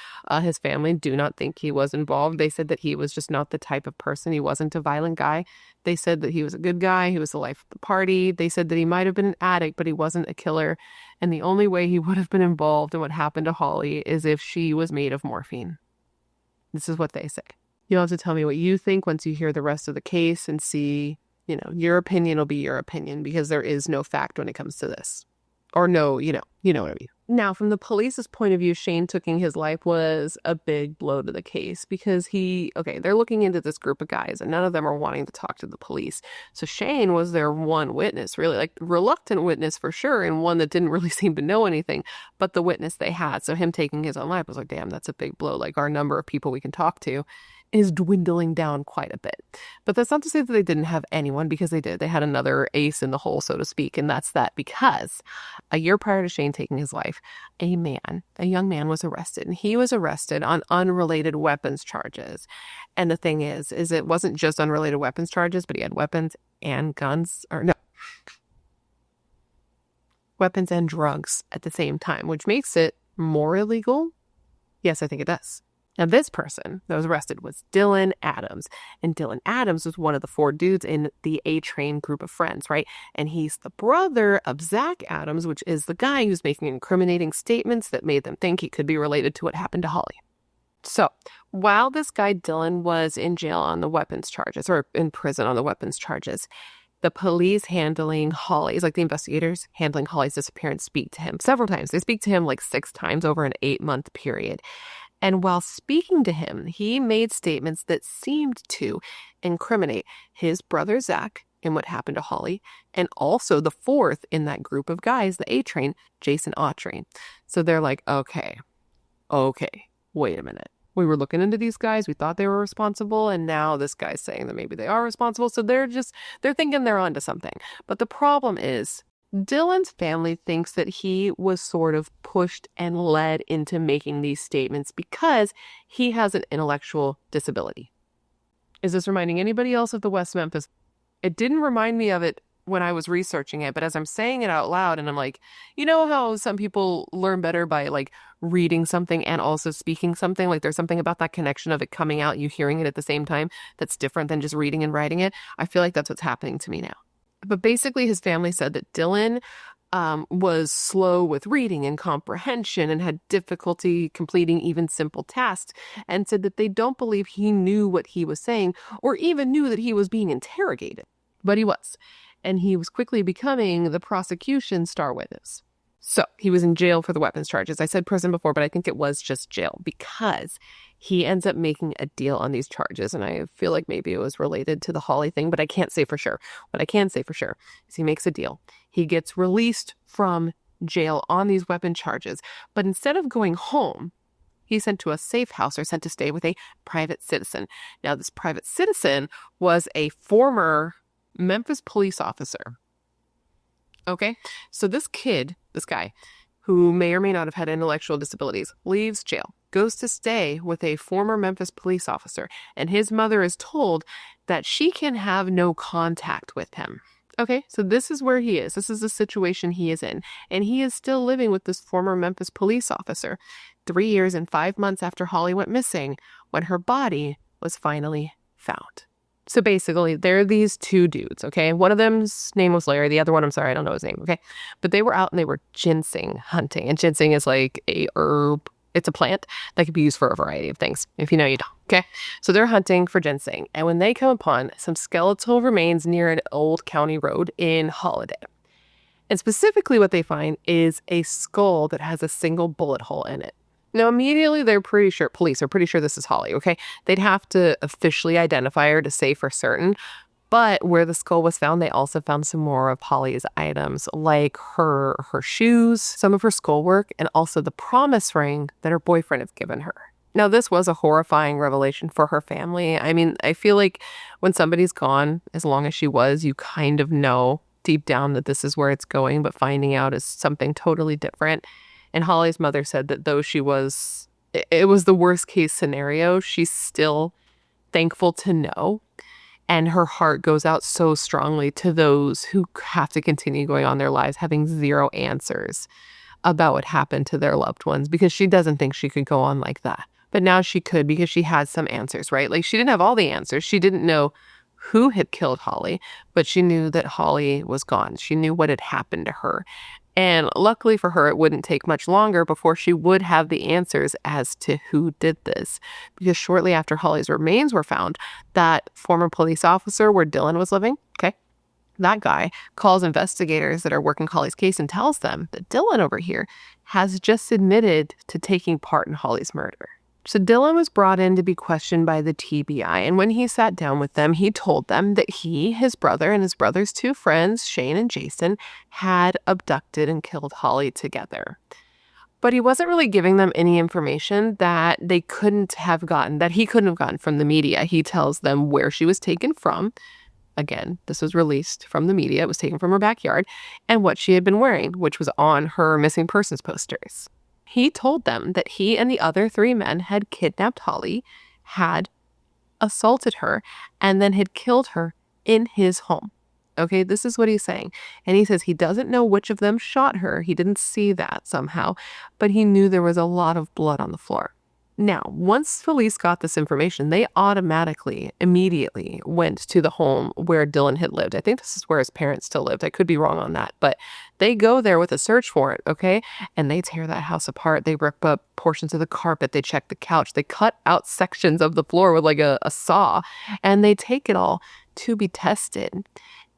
His family do not think he was involved. They said that he was just not the type of person. He wasn't a violent guy. They said that he was a good guy. He was the life of the party. They said that he might have been an addict, but he wasn't a killer. And the only way he would have been involved in what happened to Holly is if she was made of morphine. This is what they say. You'll have to tell me what you think once you hear the rest of the case and see, your opinion will be your opinion, because there is no fact when it comes to this. Or no, you know what I mean. Now, from the police's point of view, Shane taking his life was a big blow to the case because they're looking into this group of guys and none of them are wanting to talk to the police. So Shane was their one witness, really, like reluctant witness for sure, and one that didn't really seem to know anything, but the witness they had. So him taking his own life was like, damn, that's a big blow. Like, our number of people we can talk to is dwindling down quite a bit. But that's not to say that they didn't have anyone, because they did. They had another ace in the hole, so to speak, and that's that because a year prior to Shane taking his life, a young man was arrested, and he was arrested on unrelated weapons charges. And the thing is it wasn't just unrelated weapons charges, but he had weapons and weapons and drugs at the same time, which makes it more illegal. Yes, I think it does. Now, this person that was arrested was Dylan Adams. And Dylan Adams was one of the 4 dudes in the A-Train group of friends, right? And he's the brother of Zach Adams, which is the guy who's making incriminating statements that made them think he could be related to what happened to Holly. So, while this guy Dylan was in jail on the weapons charges, or in prison on the weapons charges, the police handling Holly's, like the investigators handling Holly's disappearance, speak to him several times. They speak to him like 6 times over an 8-month period. And while speaking to him, he made statements that seemed to incriminate his brother Zach in what happened to Holly, and also the 4th in that group of guys, the A-Train, Jason Autry. So they're like, okay, wait a minute. We were looking into these guys. We thought they were responsible. And now this guy's saying that maybe they are responsible. So they're thinking they're onto something. But the problem is, Dylan's family thinks that he was sort of pushed and led into making these statements because he has an intellectual disability. Is this reminding anybody else of the West Memphis It didn't remind me of it when I was researching it, but as I'm saying it out loud and I'm like, you know how some people learn better by like reading something and also speaking something? Like there's something about that connection of it coming out, you hearing it at the same time that's different than just reading and writing it. I feel like that's what's happening to me now. But basically his family said that Dylan was slow with reading and comprehension and had difficulty completing even simple tasks, and said that they don't believe he knew what he was saying or even knew that he was being interrogated. But he was. And he was quickly becoming the prosecution's star witness. So he was in jail for the weapons charges. I said prison before, but I think it was just jail because he ends up making a deal on these charges. And I feel like maybe it was related to the Holly thing, but I can't say for sure. What I can say for sure is he makes a deal. He gets released from jail on these weapon charges. But instead of going home, he's sent to a safe house or sent to stay with a private citizen. Now, this private citizen was a former Memphis police officer. Okay, so this guy, who may or may not have had intellectual disabilities, leaves jail, goes to stay with a former Memphis police officer, and his mother is told that she can have no contact with him. Okay, so this is where he is. This is the situation he is in, and he is still living with this former Memphis police officer 3 years and 5 months after Holly went missing, when her body was finally found. So basically, there are these two dudes, okay? One of them's name was Larry. The other one, I'm sorry, I don't know his name, okay? But they were out and they were ginseng hunting. And ginseng is like a herb. It's a plant that can be used for a variety of things. If you know, you don't, okay? So they're hunting for ginseng. And when they come upon some skeletal remains near an old county road in Holiday. And specifically what they find is a skull that has a single bullet hole in it. Now, immediately, police are pretty sure this is Holly, okay? They'd have to officially identify her to say for certain. But where the skull was found, they also found some more of Holly's items, like her shoes, some of her skull work, and also the promise ring that her boyfriend had given her. Now, this was a horrifying revelation for her family. I mean, I feel like when somebody's gone, as long as she was, you kind of know deep down that this is where it's going, but finding out is something totally different. And Holly's mother said that though it was the worst case scenario, she's still thankful to know. And her heart goes out so strongly to those who have to continue going on their lives having zero answers about what happened to their loved ones, because she doesn't think she could go on like that. But now she could, because she has some answers, right? Like, she didn't have all the answers. She didn't know who had killed Holly, but she knew that Holly was gone. She knew what had happened to her. And luckily for her, it wouldn't take much longer before she would have the answers as to who did this. Because shortly after Holly's remains were found, that former police officer where Dylan was living, okay, that guy calls investigators that are working Holly's case and tells them that Dylan over here has just admitted to taking part in Holly's murder. So Dylan was brought in to be questioned by the TBI, and when he sat down with them, he told them that he, his brother, and his brother's two friends, Shane and Jason, had abducted and killed Holly together. But he wasn't really giving them any information that he couldn't have gotten from the media. He tells them where she was taken from. Again, this was released from the media. It was taken from her backyard, and what she had been wearing, which was on her missing persons posters. He told them that he and the other 3 men had kidnapped Holly, had assaulted her, and then had killed her in his home. Okay, this is what he's saying. And he says he doesn't know which of them shot her. He didn't see that somehow, but he knew there was a lot of blood on the floor. Now, once police got this information, they immediately went to the home where Dylan had lived. I think this is where his parents still lived. I could be wrong on that, but they go there with a search warrant, okay? And they tear that house apart. They rip up portions of the carpet. They check the couch. They cut out sections of the floor with like a saw, and they take it all to be tested.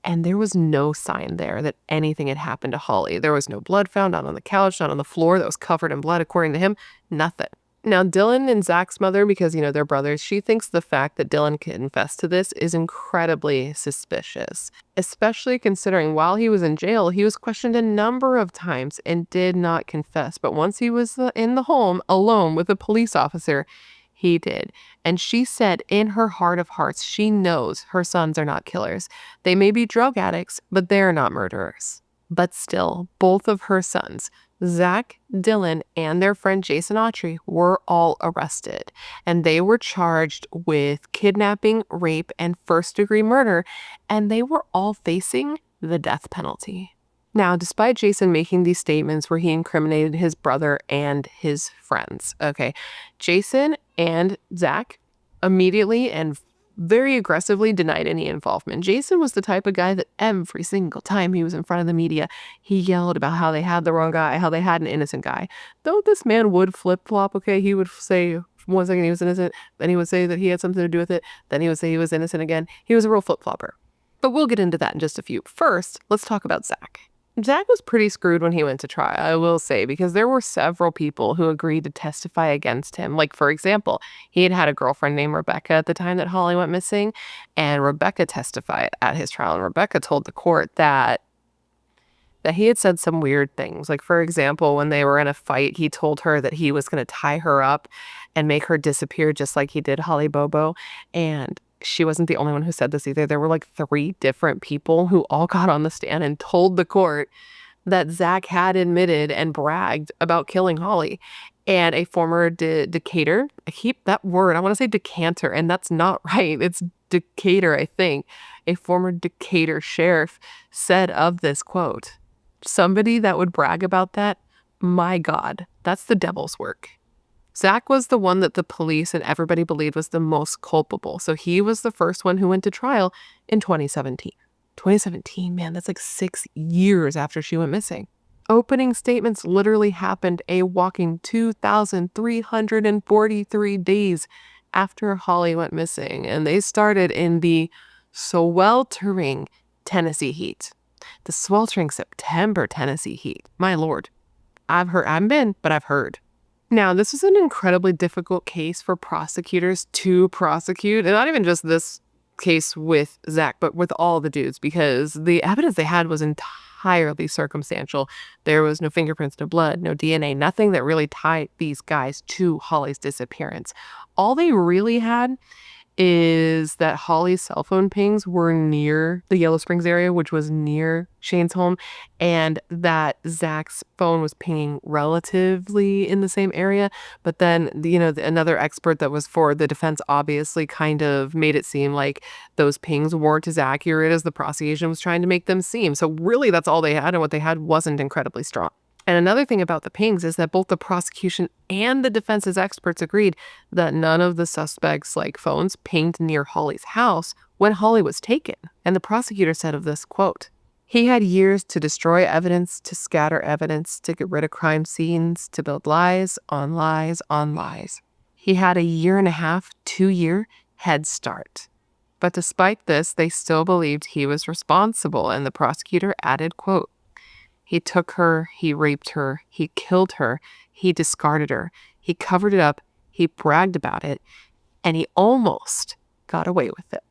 And there was no sign there that anything had happened to Holly. There was no blood found, not on the couch, not on the floor that was covered in blood, according to him. Nothing. Now, Dylan and Zach's mother, because, they're brothers, she thinks the fact that Dylan confessed to this is incredibly suspicious, especially considering while he was in jail, he was questioned a number of times and did not confess. But once he was in the home alone with a police officer, he did. And she said in her heart of hearts, she knows her sons are not killers. They may be drug addicts, but they're not murderers. But still, both of her sons, Zach, Dylan, and their friend Jason Autry were all arrested, and they were charged with kidnapping, rape, and first-degree murder, and they were all facing the death penalty. Now, despite Jason making these statements where he incriminated his brother and his friends, Jason and Zach immediately and very aggressively denied any involvement. Jason was the type of guy that every single time he was in front of the media, he yelled about how they had the wrong guy, how they had an innocent guy. Though this man would flip-flop, he would say 1 second he was innocent, then he would say that he had something to do with it, then he would say he was innocent again. He was a real flip-flopper. But we'll get into that in just a few. First, let's talk about Zach. Zach was pretty screwed when he went to trial, I will say, because there were several people who agreed to testify against him. Like, for example, he had a girlfriend named Rebecca at the time that Holly went missing, and Rebecca testified at his trial. And Rebecca told the court that he had said some weird things. Like, for example, when they were in a fight, he told her that he was going to tie her up and make her disappear just like he did Holly Bobo. And she wasn't the only one who said this either. There were like 3 different people who all got on the stand and told the court that Zach had admitted and bragged about killing Holly. And a former Decatur, I keep that word, I want to say decanter, and that's not right. It's Decatur, I think. A former Decatur sheriff said of this quote, "Somebody that would brag about that, my God, that's the devil's work." Zach was the one that the police and everybody believed was the most culpable. So he was the first one who went to trial in 2017. 2017, man, that's like 6 years after she went missing. Opening statements literally happened a whopping 2,343 days after Holly went missing. And they started in the sweltering Tennessee heat. The sweltering September Tennessee heat. My Lord. I've been, but I've heard. Now, this is an incredibly difficult case for prosecutors to prosecute, and not even just this case with Zach, but with all the dudes, because the evidence they had was entirely circumstantial. There was no fingerprints, no blood, no DNA, nothing that really tied these guys to Holly's disappearance. All they really had is that Holly's cell phone pings were near the Yellow Springs area, which was near Shane's home, and that Zach's phone was pinging relatively in the same area. But then, another expert that was for the defense obviously kind of made it seem like those pings weren't as accurate as the prosecution was trying to make them seem. So really, that's all they had, and what they had wasn't incredibly strong. And another thing about the pings is that both the prosecution and the defense's experts agreed that none of the suspects' phones pinged near Holly's house when Holly was taken. And the prosecutor said of this, quote, "He had years to destroy evidence, to scatter evidence, to get rid of crime scenes, to build lies on lies on lies. He had a 1.5 to 2-year head start." But despite this, they still believed he was responsible. And the prosecutor added, quote, "He took her, he raped her, he killed her, he discarded her, he covered it up, he bragged about it, and he almost got away with it."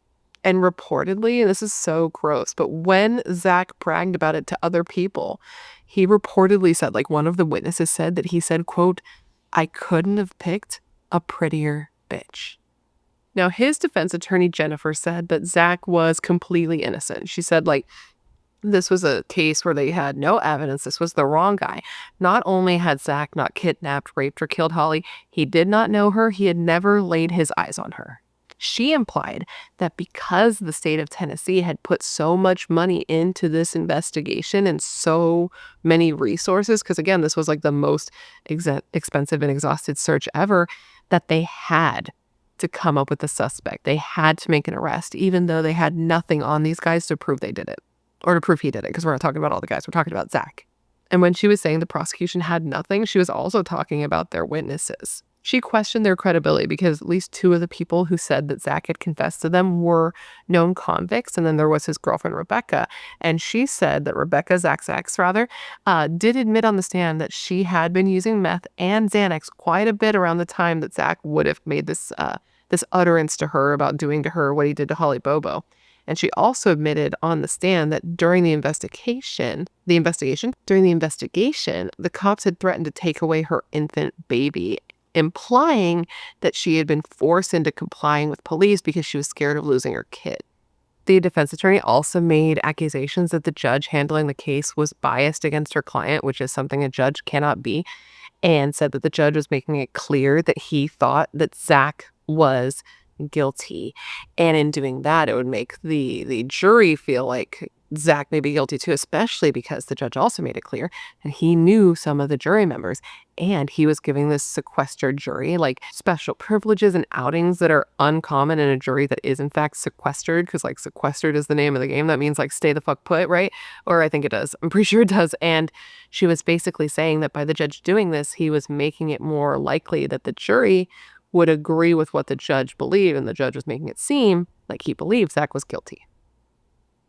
And reportedly, and this is so gross, but when Zach bragged about it to other people, he reportedly said, one of the witnesses said that he said, quote, "I couldn't have picked a prettier bitch." Now, his defense attorney, Jennifer, said that Zach was completely innocent. She said, this was a case where they had no evidence. This was the wrong guy. Not only had Zach not kidnapped, raped, or killed Holly, he did not know her. He had never laid his eyes on her. She implied that because the state of Tennessee had put so much money into this investigation and so many resources, because again, this was the most expensive and exhausted search ever, that they had to come up with a suspect. They had to make an arrest, even though they had nothing on these guys to prove they did it. Or to prove he did it, because we're not talking about all the guys. We're talking about Zach. And when she was saying the prosecution had nothing, she was also talking about their witnesses. She questioned their credibility because at least 2 of the people who said that Zach had confessed to them were known convicts. And then there was his girlfriend, Rebecca. And she said that Rebecca, Zach's ex, did admit on the stand that she had been using meth and Xanax quite a bit around the time that Zach would have made this utterance to her about doing to her what he did to Holly Bobo. And she also admitted on the stand that during the investigation, the cops had threatened to take away her infant baby, implying that she had been forced into complying with police because she was scared of losing her kid. The defense attorney also made accusations that the judge handling the case was biased against her client, which is something a judge cannot be, and said that the judge was making it clear that he thought that Zach was guilty. And in doing that, it would make the jury feel like Zach may be guilty too, especially because the judge also made it clear that he knew some of the jury members, and he was giving this sequestered jury like special privileges and outings that are uncommon in a jury that is in fact sequestered, because like sequestered is the name of the game. That means like stay the fuck put, right? Or I think it does. I'm pretty sure it does. And she was basically saying that by the judge doing this, he was making it more likely that the jury would agree with what the judge believed, and the judge was making it seem like he believed Zach was guilty.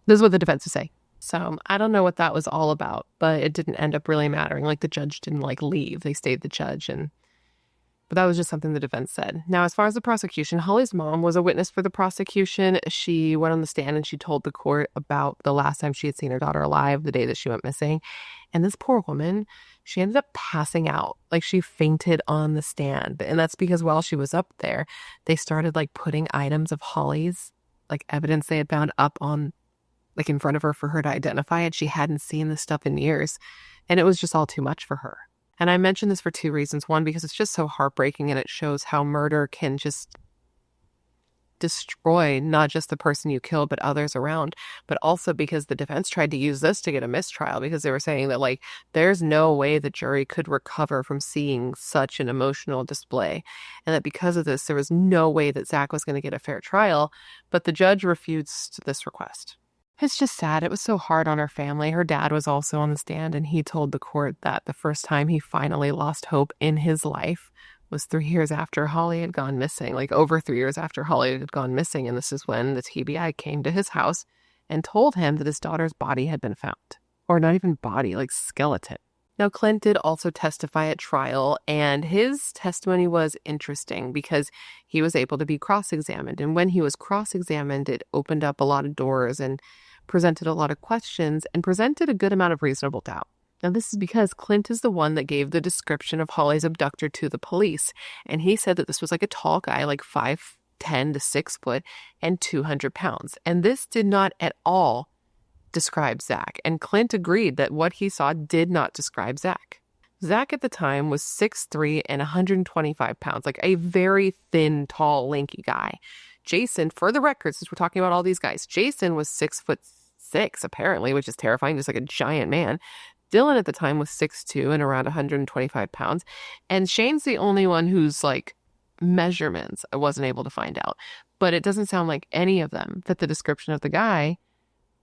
This is what the defense was saying. So I don't know what that was all about, but it didn't end up really mattering. Like the judge didn't like leave. They stayed the judge, but that was just something the defense said. Now, as far as the prosecution, Holly's mom was a witness for the prosecution. She went on the stand and she told the court about the last time she had seen her daughter alive, the day that she went missing. And this poor woman, she ended up passing out. Like she fainted on the stand. And that's because while she was up there, they started like putting items of Holly's, like evidence they had found up on, like in front of her for her to identify it. She hadn't seen this stuff in years. And it was just all too much for her. And I mention this for two reasons. One, because it's just so heartbreaking and it shows how murder can just destroy not just the person you killed, but others around. But also because the defense tried to use this to get a mistrial, because they were saying that like there's no way the jury could recover from seeing such an emotional display. And that because of this, there was no way that Zach was going to get a fair trial. But the judge refused this request. It's just sad. It was so hard on her family. Her dad was also on the stand, and he told the court that the first time he finally lost hope in his life was 3 years after Holly had gone missing, like over 3 years after Holly had gone missing. And this is when the TBI came to his house and told him that his daughter's body had been found. Or not even body, like skeleton. Now, Clint did also testify at trial, and his testimony was interesting because he was able to be cross-examined. And when he was cross-examined, it opened up a lot of doors and presented a lot of questions and presented a good amount of reasonable doubt. Now, this is because Clint is the one that gave the description of Holly's abductor to the police. And he said that this was like a tall guy, like 5'10" to 6 foot and 200 pounds. And this did not at all describe Zach. And Clint agreed that what he saw did not describe Zach. Zach at the time was 6'3" and 125 pounds, like a very thin, tall, lanky guy. Jason, for the record, since we're talking about all these guys, Jason was 6'6", apparently, which is terrifying, just like a giant man. Dylan at the time was 6'2" and around 125 pounds. And Shane's the only one whose like measurements I wasn't able to find out. But it doesn't sound like any of them fit the description of the guy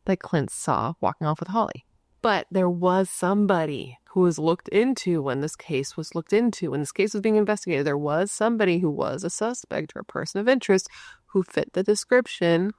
that Clint saw walking off with Holly. But there was somebody who was looked into when this case was looked into. When this case was being investigated, there was somebody who was a suspect or a person of interest who fit the description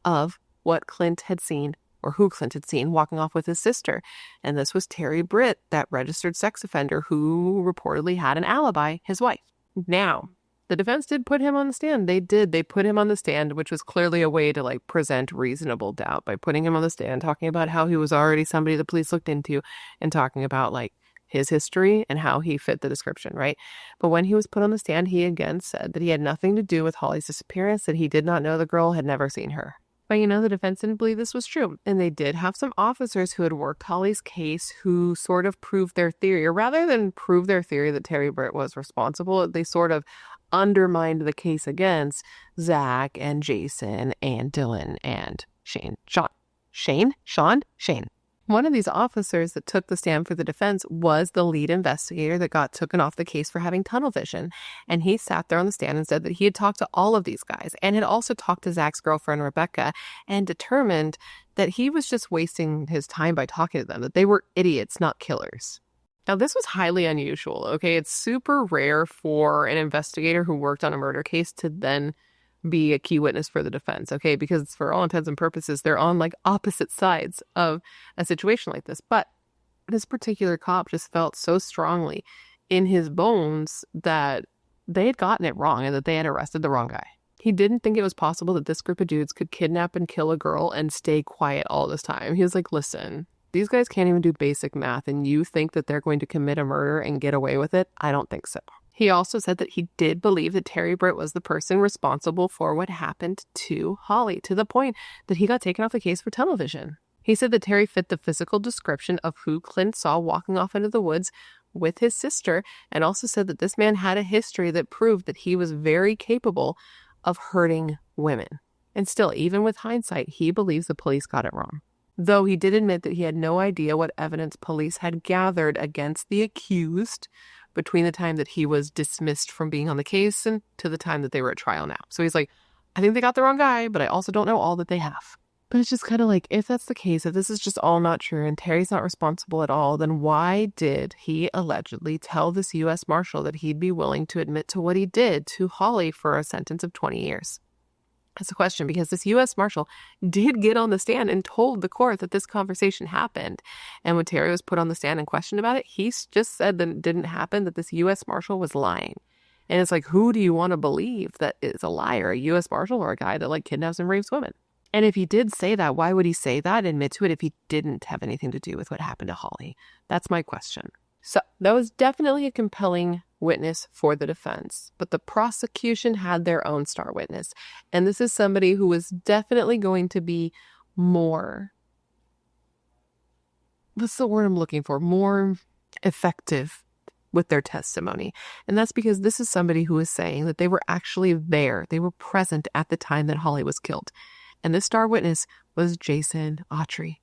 of what Clint had seen, or who Clint had seen walking off with his sister. And this was Terry Britt, that registered sex offender who reportedly had an alibi, his wife. Now, the defense did put him on the stand. They did. They put him on the stand, which was clearly a way to like present reasonable doubt by putting him on the stand, talking about how he was already somebody the police looked into and talking about like his history and how he fit the description, right? But when he was put on the stand, he again said that he had nothing to do with Holly's disappearance, that he did not know the girl, had never seen her. But the defense didn't believe this was true. And they did have some officers who had worked Holly's case who sort of proved their theory, or rather than prove their theory that Terry Britt was responsible, they sort of undermined the case against Zach and Jason and Dylan and Shane. Shane. One of these officers that took the stand for the defense was the lead investigator that got taken off the case for having tunnel vision. And he sat there on the stand and said that he had talked to all of these guys and had also talked to Zach's girlfriend, Rebecca, and determined that he was just wasting his time by talking to them, that they were idiots, not killers. Now, this was highly unusual, okay? It's super rare for an investigator who worked on a murder case to then be a key witness for the defense, okay? Because for all intents and purposes, they're on like opposite sides of a situation like this. But this particular cop just felt so strongly in his bones that they had gotten it wrong and that they had arrested the wrong guy. He didn't think it was possible that this group of dudes could kidnap and kill a girl and stay quiet all this time. He was like, listen, these guys can't even do basic math, and you think that they're going to commit a murder and get away with it? I don't think so. He also said that he did believe that Terry Britt was the person responsible for what happened to Holly, to the point that he got taken off the case for television. He said that Terry fit the physical description of who Clint saw walking off into the woods with his sister, and also said that this man had a history that proved that he was very capable of hurting women. And still, even with hindsight, he believes the police got it wrong. Though he did admit that he had no idea what evidence police had gathered against the accused between the time that he was dismissed from being on the case and to the time that they were at trial now. So he's like, I think they got the wrong guy, but I also don't know all that they have. But it's just kind of like, if that's the case, if this is just all not true and Terry's not responsible at all, then why did he allegedly tell this U.S. Marshal that he'd be willing to admit to what he did to Holly for a sentence of 20 years? That's a question, because this U.S. Marshal did get on the stand and told the court that this conversation happened. And when Terry was put on the stand and questioned about it, he just said that it didn't happen, that this U.S. Marshal was lying. And it's like, who do you want to believe that is a liar, a U.S. Marshal or a guy that like kidnaps and rapes women? And if he did say that, why would he say that and admit to it if he didn't have anything to do with what happened to Holly? That's my question. So that was definitely a compelling witness for the defense, but the prosecution had their own star witness. And this is somebody who was definitely going to be more, what's the word I'm looking for? More effective with their testimony. And that's because this is somebody who is saying that they were actually there. They were present at the time that Holly was killed. And this star witness was Jason Autry.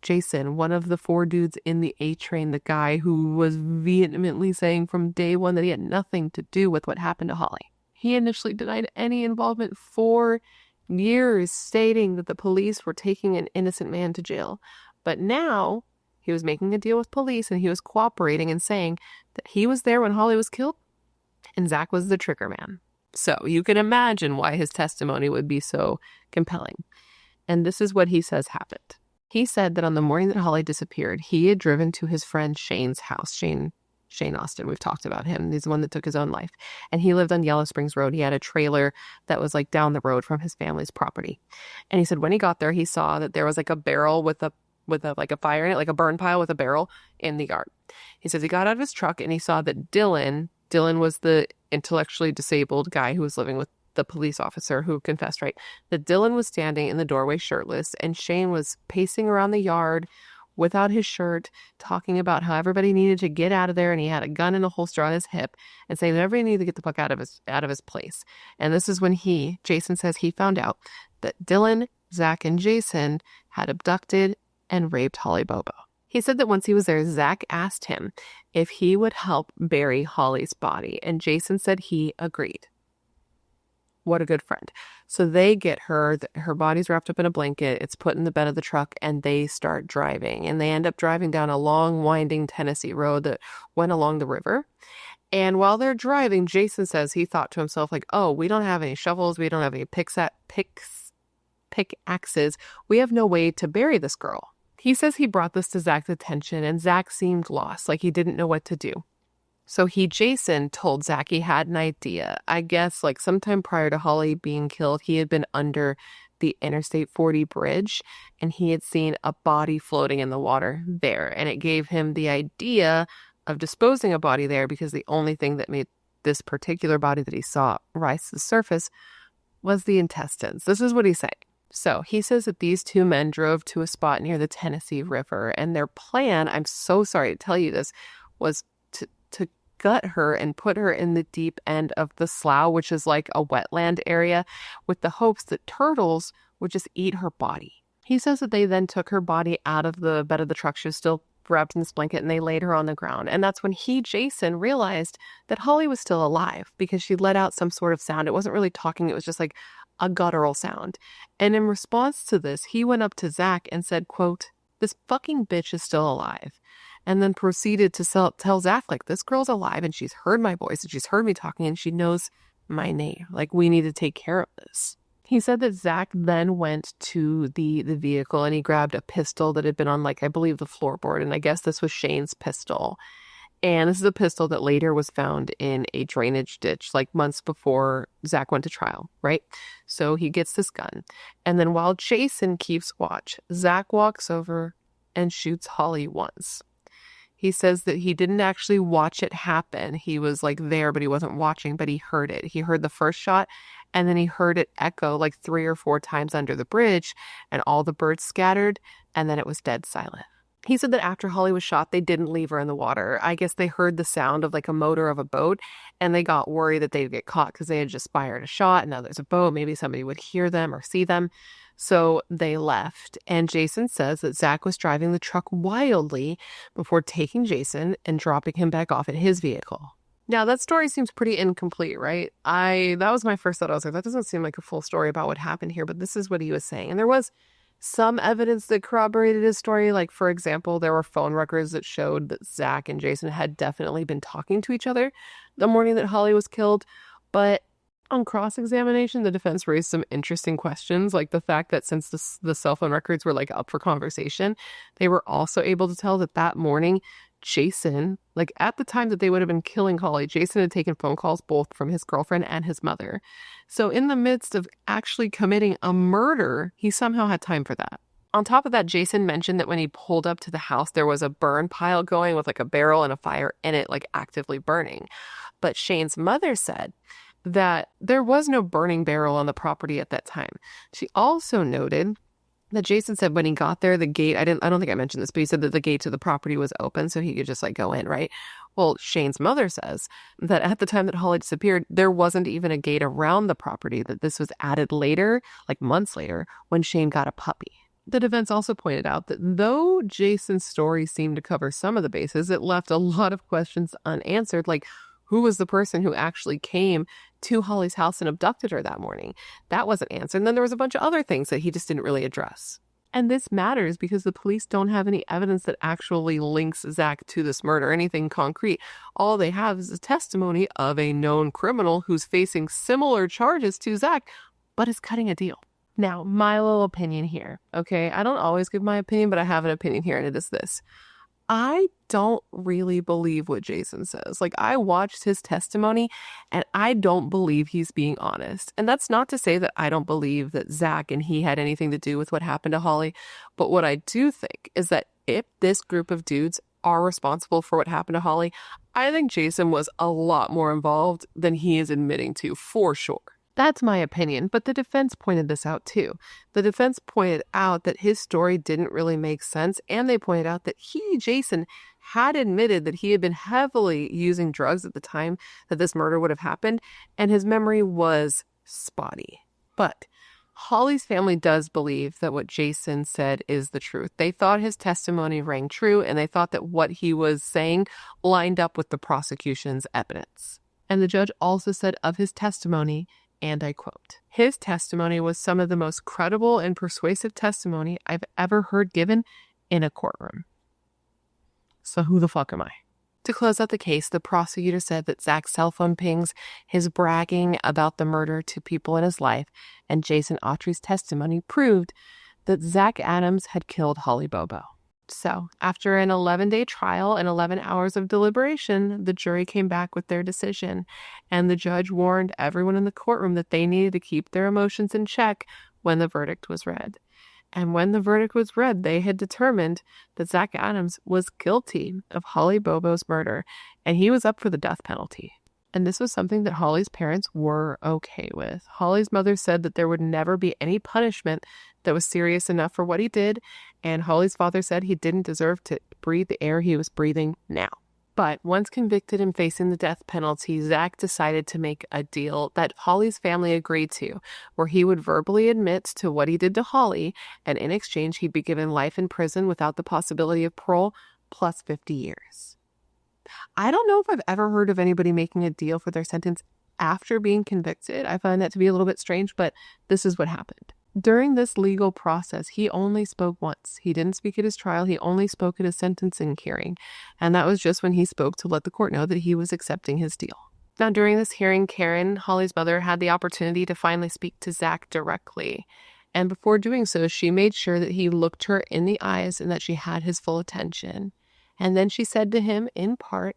Jason, one of the 4 dudes in the A train, the guy who was vehemently saying from day one that he had nothing to do with what happened to Holly. He initially denied any involvement for years, stating that the police were taking an innocent man to jail. But now he was making a deal with police and he was cooperating and saying that he was there when Holly was killed and Zach was the trigger man. So you can imagine why his testimony would be so compelling. And this is what he says happened. He said that on the morning that Holly disappeared, he had driven to his friend Shane's house. Shane Austin, we've talked about him. He's the one that took his own life. And he lived on Yellow Springs Road. He had a trailer that was like down the road from his family's property. And he said when he got there, he saw that there was like a barrel with a like a fire in it, like a burn pile with a barrel in the yard. He says he got out of his truck and he saw that Dylan was the intellectually disabled guy who was living with the police officer who confessed, right? That Dylan was standing in the doorway shirtless and Shane was pacing around the yard without his shirt, talking about how everybody needed to get out of there, and he had a gun in a holster on his hip and saying that everybody needed to get the fuck out of his place. And this is when Jason says he found out that Dylan, Zach, and Jason had abducted and raped Holly Bobo. He said that once he was there, Zach asked him if he would help bury Holly's body, and Jason said he agreed. What a good friend. So they get her body's wrapped up in a blanket, it's put in the bed of the truck, and they start driving. And they end up driving down a long, winding Tennessee road that went along the river. And while they're driving, Jason says he thought to himself, like, oh, we don't have any shovels, we don't have any pickaxes, we have no way to bury this girl. He says he brought this to Zach's attention, and Zach seemed lost, like he didn't know what to do. So Jason told Zach he had an idea. I guess like sometime prior to Holly being killed, he had been under the Interstate 40 bridge and he had seen a body floating in the water there. And it gave him the idea of disposing a body there, because the only thing that made this particular body that he saw rise to the surface was the intestines. This is what he's saying. So he says that these 2 men drove to a spot near the Tennessee River, and their plan, I'm so sorry to tell you this, was to gut her and put her in the deep end of the slough, which is like a wetland area, with the hopes that turtles would just eat her body. He says that they then took her body out of the bed of the truck. She was still wrapped in this blanket, and they laid her on the ground. And that's when Jason, realized that Holly was still alive, because she let out some sort of sound. It wasn't really talking. It was just like a guttural sound. And in response to this, he went up to Zach and said, quote, "This fucking bitch is still alive." And then proceeded to tell Zach, like, this girl's alive and she's heard my voice and she's heard me talking and she knows my name. Like, we need to take care of this. He said that Zach then went to the vehicle and he grabbed a pistol that had been on, like, I believe the floorboard. And I guess this was Shane's pistol. And this is a pistol that later was found in a drainage ditch, like months before Zach went to trial, right? So he gets this gun. And then while Jason keeps watch, Zach walks over and shoots Holly once. He says that he didn't actually watch it happen. He was like there, but he wasn't watching, but he heard it. He heard the first shot, and then he heard it echo like 3 or 4 times under the bridge, and all the birds scattered, and then it was dead silent. He said that after Holly was shot, they didn't leave her in the water. I guess they heard the sound of like a motor of a boat, and they got worried that they'd get caught because they had just fired a shot, and now there's a boat. Maybe somebody would hear them or see them. So they left. And Jason says that Zach was driving the truck wildly before taking Jason and dropping him back off at his vehicle. Now, that story seems pretty incomplete, right? That was my first thought. I was like, that doesn't seem like a full story about what happened here, but this is what he was saying. And there was some evidence that corroborated his story. Like, for example, there were phone records that showed that Zach and Jason had definitely been talking to each other the morning that Holly was killed. But on cross-examination, the defense raised some interesting questions, like the fact that since the cell phone records were like up for conversation, they were also able to tell that morning Jason, like at the time that they would have been killing Holly, Jason had taken phone calls both from his girlfriend and his mother. So in the midst of actually committing a murder, he somehow had time for that. On top of that, Jason mentioned that when he pulled up to the house, there was a burn pile going with like a barrel and a fire in it, like actively burning. But Shane's mother said that there was no burning barrel on the property at that time. She also noted that Jason said when he got there, the gate, I don't think I mentioned this, but he said that the gate to the property was open so he could just like go in, right? Well, Shane's mother says that at the time that Holly disappeared, there wasn't even a gate around the property, that this was added later, like months later, when Shane got a puppy. The defense also pointed out that though Jason's story seemed to cover some of the bases, it left a lot of questions unanswered, like who was the person who actually came to Holly's house and abducted her that morning? That wasn't answered. And then there was a bunch of other things that he just didn't really address. And this matters because the police don't have any evidence that actually links Zach to this murder, anything concrete. All they have is a testimony of a known criminal who's facing similar charges to Zach, but is cutting a deal. Now, my little opinion here, okay? I don't always give my opinion, but I have an opinion here, and it is this. I don't really believe what Jason says. Like, I watched his testimony and I don't believe he's being honest. And that's not to say that I don't believe that Zach and he had anything to do with what happened to Holly. But what I do think is that if this group of dudes are responsible for what happened to Holly, I think Jason was a lot more involved than he is admitting to, for sure. That's my opinion, but the defense pointed this out too. The defense pointed out that his story didn't really make sense, and they pointed out that Jason, had admitted that he had been heavily using drugs at the time that this murder would have happened, and his memory was spotty. But Holly's family does believe that what Jason said is the truth. They thought his testimony rang true, and they thought that what he was saying lined up with the prosecution's evidence. And the judge also said of his testimony, and I quote, "His testimony was some of the most credible and persuasive testimony I've ever heard given in a courtroom." So who the fuck am I? To close out the case, the prosecutor said that Zach's cell phone pings, his bragging about the murder to people in his life, and Jason Autry's testimony proved that Zach Adams had killed Holly Bobo. So, after an 11-day trial and 11 hours of deliberation, the jury came back with their decision, and the judge warned everyone in the courtroom that they needed to keep their emotions in check when the verdict was read. And when the verdict was read, they had determined that Zach Adams was guilty of Holly Bobo's murder, and he was up for the death penalty. And this was something that Holly's parents were okay with. Holly's mother said that there would never be any punishment that was serious enough for what he did, and Holly's father said he didn't deserve to breathe the air he was breathing now. But once convicted and facing the death penalty, Zach decided to make a deal that Holly's family agreed to, where he would verbally admit to what he did to Holly, and in exchange he'd be given life in prison without the possibility of parole, plus 50 years. I don't know if I've ever heard of anybody making a deal for their sentence after being convicted. I find that to be a little bit strange, but this is what happened. During this legal process, he only spoke once. He didn't speak at his trial. He only spoke at his sentencing hearing. And that was just when he spoke to let the court know that he was accepting his deal. Now, during this hearing, Karen, Holly's mother, had the opportunity to finally speak to Zach directly. And before doing so, she made sure that he looked her in the eyes and that she had his full attention. And then she said to him, in part,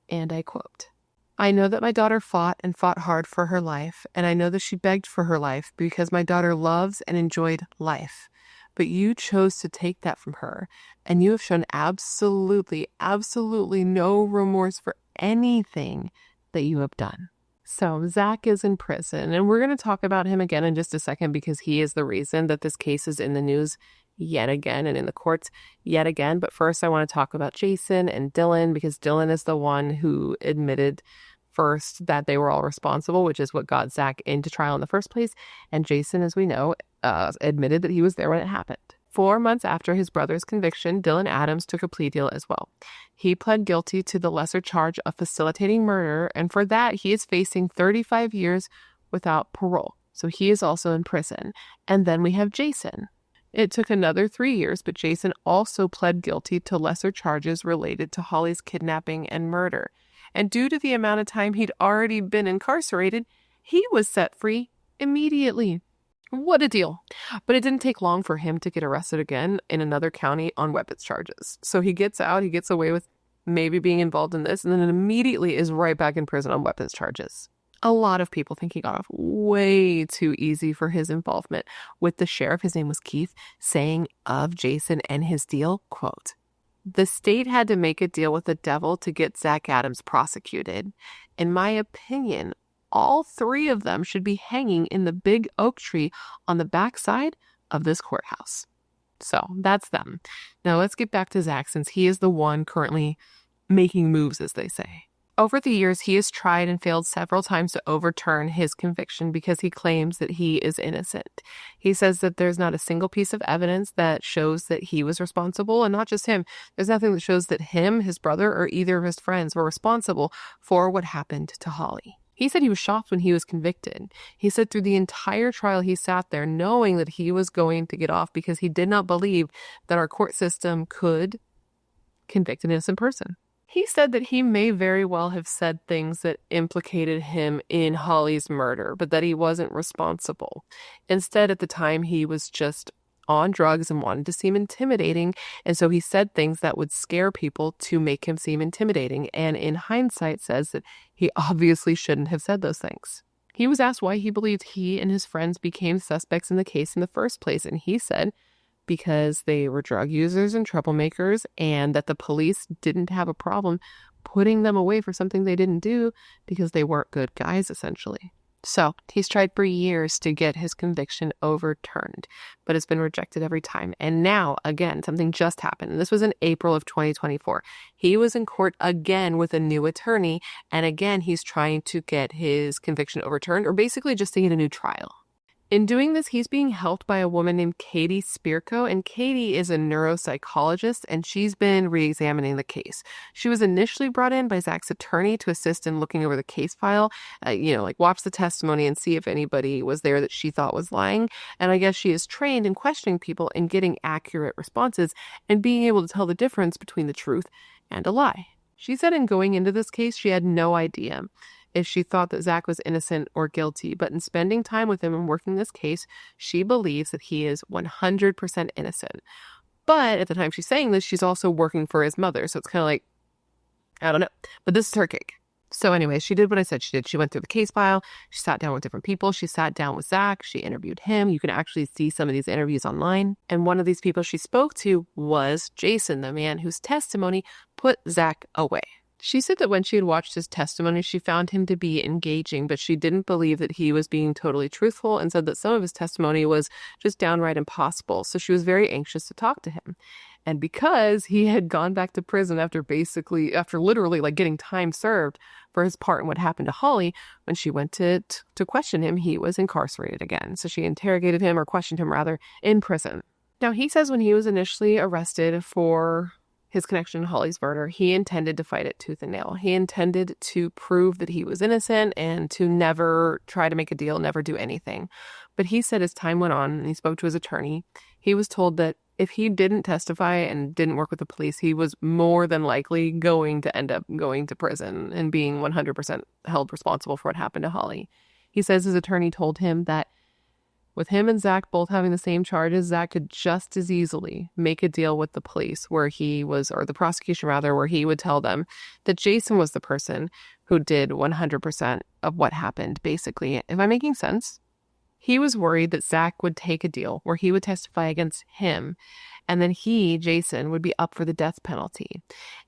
and I quote, "I know that my daughter fought and fought hard for her life, and I know that she begged for her life because my daughter loves and enjoyed life. but you chose to take that from her, and you have shown absolutely, absolutely no remorse for anything that you have done. So Zach is in prison, and we're going to talk about him again in just a second because he is the reason that this case is in the news yet again and in the courts yet again. But first, I want to talk about Jason and Dylan because Dylan is the one who admitted first that they were all responsible, which is what got Zach into trial in the first place. And Jason, as we know, admitted that he was there when it happened. 4 months after his brother's conviction, Dylan Adams took a plea deal as well. He pled guilty to the lesser charge of facilitating murder, and for that, he is facing 35 years without parole. So he is also in prison. And then we have Jason. It took another 3 years, but Jason also pled guilty to lesser charges related to Holly's kidnapping and murder. And due to the amount of time he'd already been incarcerated, he was set free immediately. What a deal. But it didn't take long for him to get arrested again in another county on weapons charges. So he gets out, he gets away with maybe being involved in this, and then immediately is right back in prison on weapons charges. A lot of people think he got off way too easy for his involvement with the sheriff, his name was Keith, saying of Jason and his deal, quote, "The state had to make a deal with the devil to get Zach Adams prosecuted. In my opinion, all 3 of them should be hanging in the big oak tree on the backside of this courthouse." So that's them. Now let's get back to Zach since he is the one currently making moves, as they say. Over the years, he has tried and failed several times to overturn his conviction because he claims that he is innocent. He says that there's not a single piece of evidence that shows that he was responsible, and not just him. There's nothing that shows that him, his brother, or either of his friends were responsible for what happened to Holly. He said he was shocked when he was convicted. He said through the entire trial he sat there knowing that he was going to get off because he did not believe that our court system could convict an innocent person. He said that he may very well have said things that implicated him in Holly's murder, but that he wasn't responsible. Instead, at the time, he was just on drugs and wanted to seem intimidating, and so he said things that would scare people to make him seem intimidating, and in hindsight says that he obviously shouldn't have said those things. He was asked why he believed he and his friends became suspects in the case in the first place, and he said because they were drug users and troublemakers, and that the police didn't have a problem putting them away for something they didn't do because they weren't good guys, essentially. So he's tried for years to get his conviction overturned, but it's been rejected every time. And now, again, something just happened. And this was in April of 2024. He was in court again with a new attorney, and again, he's trying to get his conviction overturned, or basically just to get a new trial. In doing this, he's being helped by a woman named Katie Spirko, and Katie is a neuropsychologist, and she's been re-examining the case. She was initially brought in by Zach's attorney to assist in looking over the case file, watch the testimony and see if anybody was there that she thought was lying. And I guess she is trained in questioning people and getting accurate responses and being able to tell the difference between the truth and a lie. She said in going into this case, she had no idea if she thought that Zach was innocent or guilty, but in spending time with him and working this case, she believes that he is 100% innocent. But at the time she's saying this, she's also working for his mother, so it's kind of like, I don't know, but this is her cake. So anyway, she did what I said she did. She went through the case file, she sat down with different people, she sat down with Zach, she interviewed him. You can actually see some of these interviews online. And one of these people she spoke to was Jason, the man whose testimony put Zach away. She said that when she had watched his testimony, she found him to be engaging, but she didn't believe that he was being totally truthful and said that some of his testimony was just downright impossible. So she was very anxious to talk to him. And because he had gone back to prison after literally like getting time served for his part in what happened to Holly, when she went to question him, he was incarcerated again. So she interrogated him, or questioned him rather, in prison. Now, he says when he was initially arrested for his connection to Holly's murder, he intended to fight it tooth and nail. He intended to prove that he was innocent and to never try to make a deal, never do anything. But he said as time went on and he spoke to his attorney, he was told that if he didn't testify and didn't work with the police, he was more than likely going to end up going to prison and being 100% held responsible for what happened to Holly. He says his attorney told him that with him and Zach both having the same charges, Zach could just as easily make a deal with the police or the prosecution rather, where he would tell them that Jason was the person who did 100% of what happened, basically. Am I making sense? He was worried that Zach would take a deal where he would testify against him, and then he, Jason, would be up for the death penalty.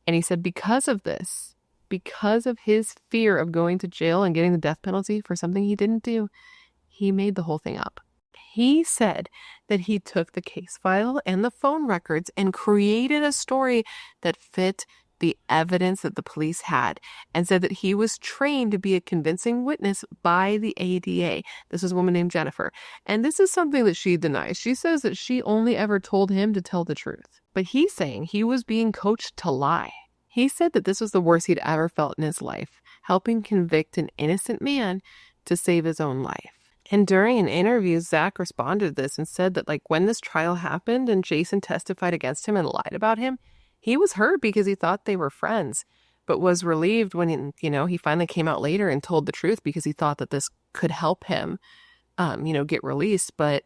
And he said because of this, because of his fear of going to jail and getting the death penalty for something he didn't do, he made the whole thing up. He said that he took the case file and the phone records and created a story that fit the evidence that the police had, and said that he was trained to be a convincing witness by the ADA. This is a woman named Jennifer. And this is something that she denies. She says that she only ever told him to tell the truth. But he's saying he was being coached to lie. He said that this was the worst he'd ever felt in his life, helping convict an innocent man to save his own life. And during an interview, Zach responded to this and said that when this trial happened and Jason testified against him and lied about him, he was hurt because he thought they were friends, but was relieved when, he finally came out later and told the truth because he thought that this could help him, get released. But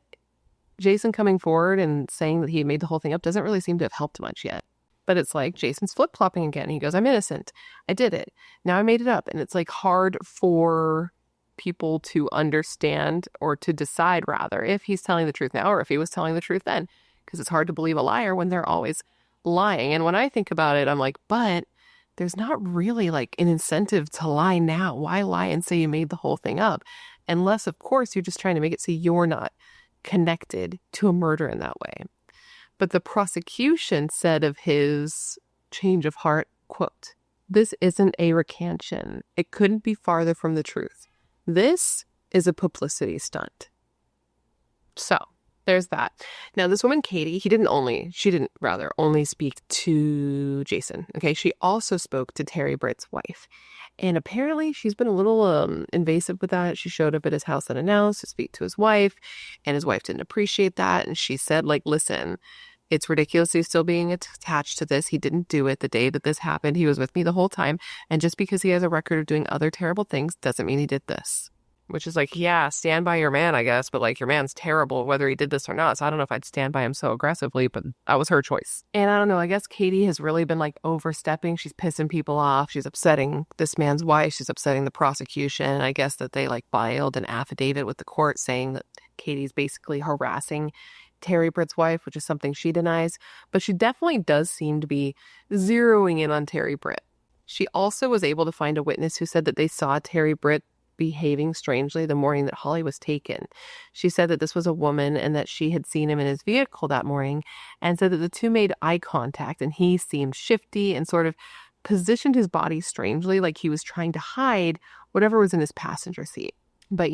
Jason coming forward and saying that he made the whole thing up doesn't really seem to have helped much yet. But it's like Jason's flip-flopping again. He goes, I'm innocent. I did it. Now I made it up. And it's hard for people to understand or to decide rather if he's telling the truth now or if he was telling the truth then, because it's hard to believe a liar when they're always lying. And when I think about it, I'm like, but there's not really an incentive to lie now. Why lie and say you made the whole thing up? Unless, of course, you're just trying to make it so you're not connected to a murder in that way. But the prosecution said of his change of heart, quote, "This isn't a recantation. It couldn't be farther from the truth. This is a publicity stunt." So there's that. Now, this woman, Katie, she didn't only speak to Jason. Okay. She also spoke to Terry Britt's wife. And apparently she's been a little invasive with that. She showed up at his house unannounced to speak to his wife, and his wife didn't appreciate that. And she said, listen, it's ridiculous he's still being attached to this. He didn't do it the day that this happened. He was with me the whole time. And just because he has a record of doing other terrible things doesn't mean he did this. Which is yeah, stand by your man, I guess. But your man's terrible whether he did this or not. So I don't know if I'd stand by him so aggressively, but that was her choice. And I don't know, I guess Katie has really been overstepping. She's pissing people off. She's upsetting this man's wife. She's upsetting the prosecution. I guess that they filed an affidavit with the court saying that Katie's basically harassing Terry Britt's wife, which is something she denies. But she definitely does seem to be zeroing in on Terry Britt. She also was able to find a witness who said that they saw Terry Britt behaving strangely the morning that Holly was taken. She said that this was a woman and that she had seen him in his vehicle that morning, and said that the two made eye contact and he seemed shifty and sort of positioned his body strangely, like he was trying to hide whatever was in his passenger seat. But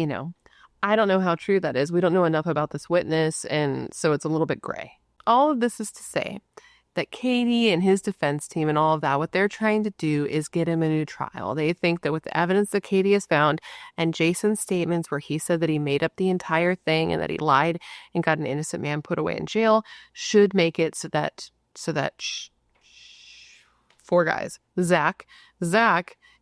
I don't know how true that is. We don't know enough about this witness, and so it's a little bit gray. All of this is to say that Katie and his defense team and all of that, what they're trying to do is get him a new trial. They think that with the evidence that Katie has found and Jason's statements where he said that he made up the entire thing and that he lied and got an innocent man put away in jail should make it so that four guys, Zach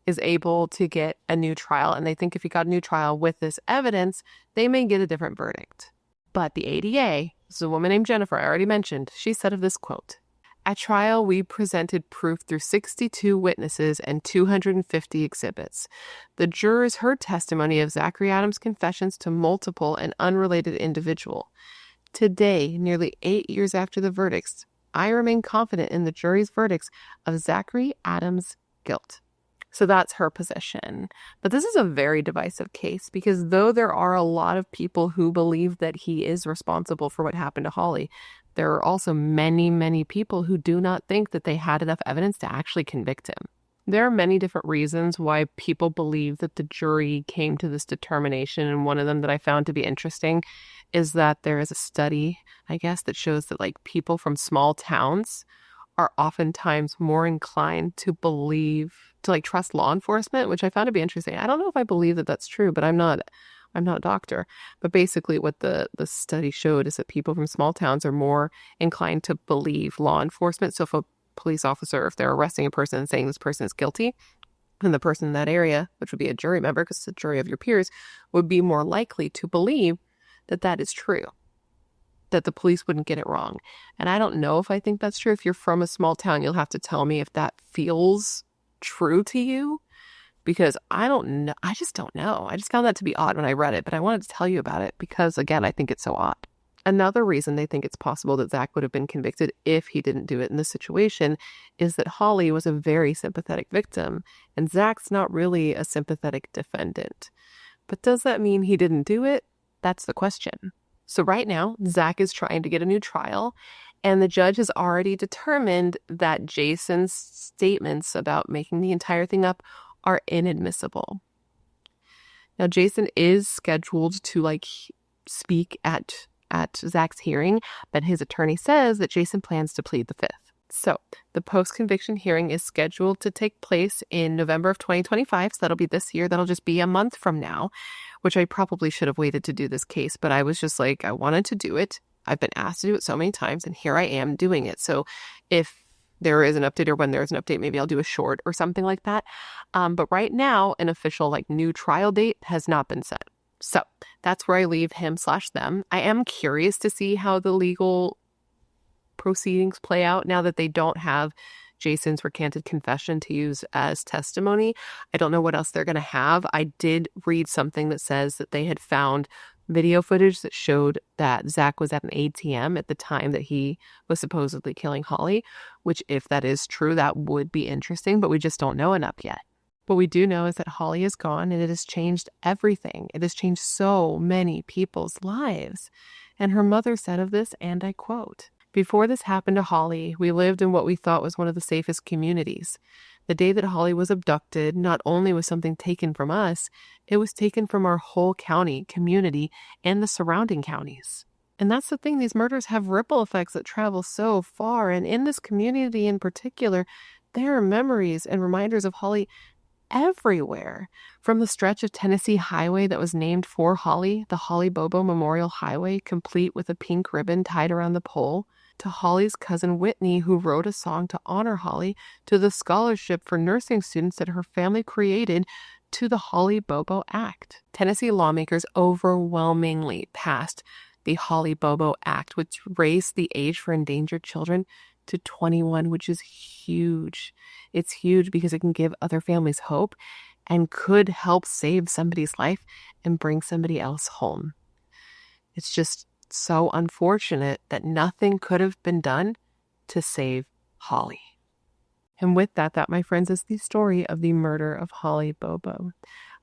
is able to get a new trial. And they think if he got a new trial with this evidence, they may get a different verdict. But the ADA, this is a woman named Jennifer, I already mentioned, she said of this, quote, "At trial, we presented proof through 62 witnesses and 250 exhibits. The jurors heard testimony of Zachary Adams' confessions to multiple and unrelated individuals. Today, nearly 8 years after the verdicts, I remain confident in the jury's verdicts of Zachary Adams' guilt." So that's her position. But this is a very divisive case because though there are a lot of people who believe that he is responsible for what happened to Holly, there are also many, many people who do not think that they had enough evidence to actually convict him. There are many different reasons why people believe that the jury came to this determination, and one of them that I found to be interesting is that there is a study, I guess, that shows that people from small towns are oftentimes more inclined to trust law enforcement, which I found to be interesting. I don't know if I believe that that's true, but I'm not a doctor. But basically what the study showed is that people from small towns are more inclined to believe law enforcement. So if a police officer, if they're arresting a person and saying this person is guilty, then the person in that area, which would be a jury member, because it's a jury of your peers, would be more likely to believe that that is true, that the police wouldn't get it wrong. And I don't know if I think that's true. If you're from a small town, you'll have to tell me if that feels true to you, because I don't know. I just don't know. I just found that to be odd when I read it, but I wanted to tell you about it because, again, I think it's so odd. Another reason they think it's possible that Zach would have been convicted if he didn't do it in this situation is that Holly was a very sympathetic victim, and Zach's not really a sympathetic defendant. But does that mean he didn't do it? That's the question. So right now, Zach is trying to get a new trial, and the judge has already determined that Jason's statements about making the entire thing up are inadmissible. Now, Jason is scheduled to speak at Zach's hearing, but his attorney says that Jason plans to plead the fifth. So the post-conviction hearing is scheduled to take place in November of 2025. So that'll be this year. That'll just be a month from now, which I probably should have waited to do this case, but I was just like, I wanted to do it. I've been asked to do it so many times, and here I am doing it. So if there is an update or when there's an update, maybe I'll do a short or something like that. But right now, an official new trial date has not been set. So that's where I leave him/them. I am curious to see how the legal proceedings play out now that they don't have Jason's recanted confession to use as testimony. I don't know what else they're going to have. I did read something that says that they had found video footage that showed that Zach was at an ATM at the time that he was supposedly killing Holly, which if that is true, that would be interesting, but we just don't know enough yet. What we do know is that Holly is gone, and it has changed everything. It has changed so many people's lives. And her mother said of this, and I quote, "Before this happened to Holly, we lived in what we thought was one of the safest communities. The day that Holly was abducted, not only was something taken from us, it was taken from our whole county, community, and the surrounding counties." And that's the thing. These murders have ripple effects that travel so far. And in this community in particular, there are memories and reminders of Holly everywhere. From the stretch of Tennessee highway that was named for Holly, the Holly Bobo Memorial Highway, complete with a pink ribbon tied around the pole, to Holly's cousin Whitney, who wrote a song to honor Holly, to the scholarship for nursing students that her family created, to the Holly Bobo Act. Tennessee lawmakers overwhelmingly passed the Holly Bobo Act, which raised the age for endangered children to 21, which is huge. It's huge because it can give other families hope and could help save somebody's life and bring somebody else home. It's just so unfortunate that nothing could have been done to save Holly. And with that, my friends, is the story of the murder of Holly Bobo.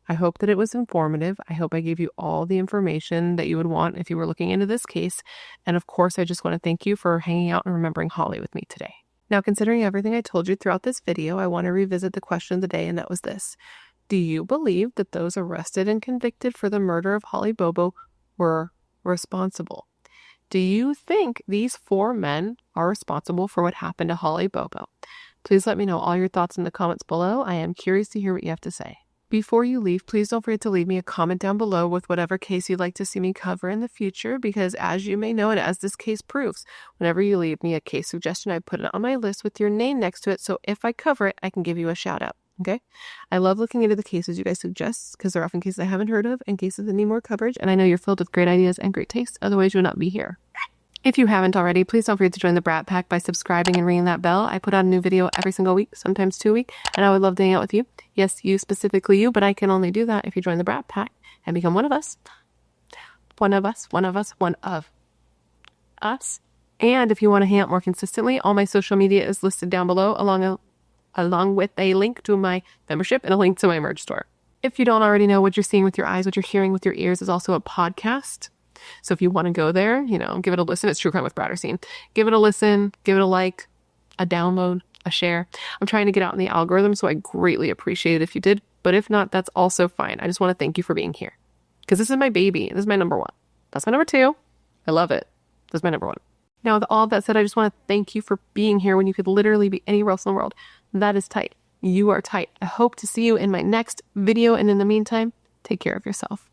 I hope that it was informative. I hope I gave you all the information that you would want if you were looking into this case. And of course, I just want to thank you for hanging out and remembering Holly with me today. Now, considering everything I told you throughout this video, I want to revisit the question of the day, and that was this. Do you believe that those arrested and convicted for the murder of Holly Bobo were responsible? Do you think these 4 men are responsible for what happened to Holly Bobo? Please let me know all your thoughts in the comments below. I am curious to hear what you have to say. Before you leave, please don't forget to leave me a comment down below with whatever case you'd like to see me cover in the future, because as you may know, and as this case proves, whenever you leave me a case suggestion, I put it on my list with your name next to it, so if I cover it, I can give you a shout out, okay? I love looking into the cases you guys suggest, because they're often cases I haven't heard of and cases that need more coverage, and I know you're filled with great ideas and great taste, otherwise you would not be here. If you haven't already, please don't forget to join the Brat Pack by subscribing and ringing that bell. I put out a new video every single week, sometimes 2 a week, and I would love to hang out with you. Yes, you, specifically you, but I can only do that if you join the Brat Pack and become one of us. One of us. And if you want to hang out more consistently, all my social media is listed down below, along with a link to my membership and a link to my merch store. If you don't already know, what you're seeing with your eyes, what you're hearing with your ears is also a podcast. So if you want to go there, give it a listen. It's True Crime with Bratterstein. Give it a listen, give it a like, a download, a share. I'm trying to get out in the algorithm, so I greatly appreciate it if you did. But if not, that's also fine. I just want to thank you for being here, because this is my baby. This is my number 1. That's my number 2. I love it. This is my number 1. Now, with all of that said, I just want to thank you for being here when you could literally be anywhere else in the world. That is tight. You are tight. I hope to see you in my next video. And in the meantime, take care of yourself.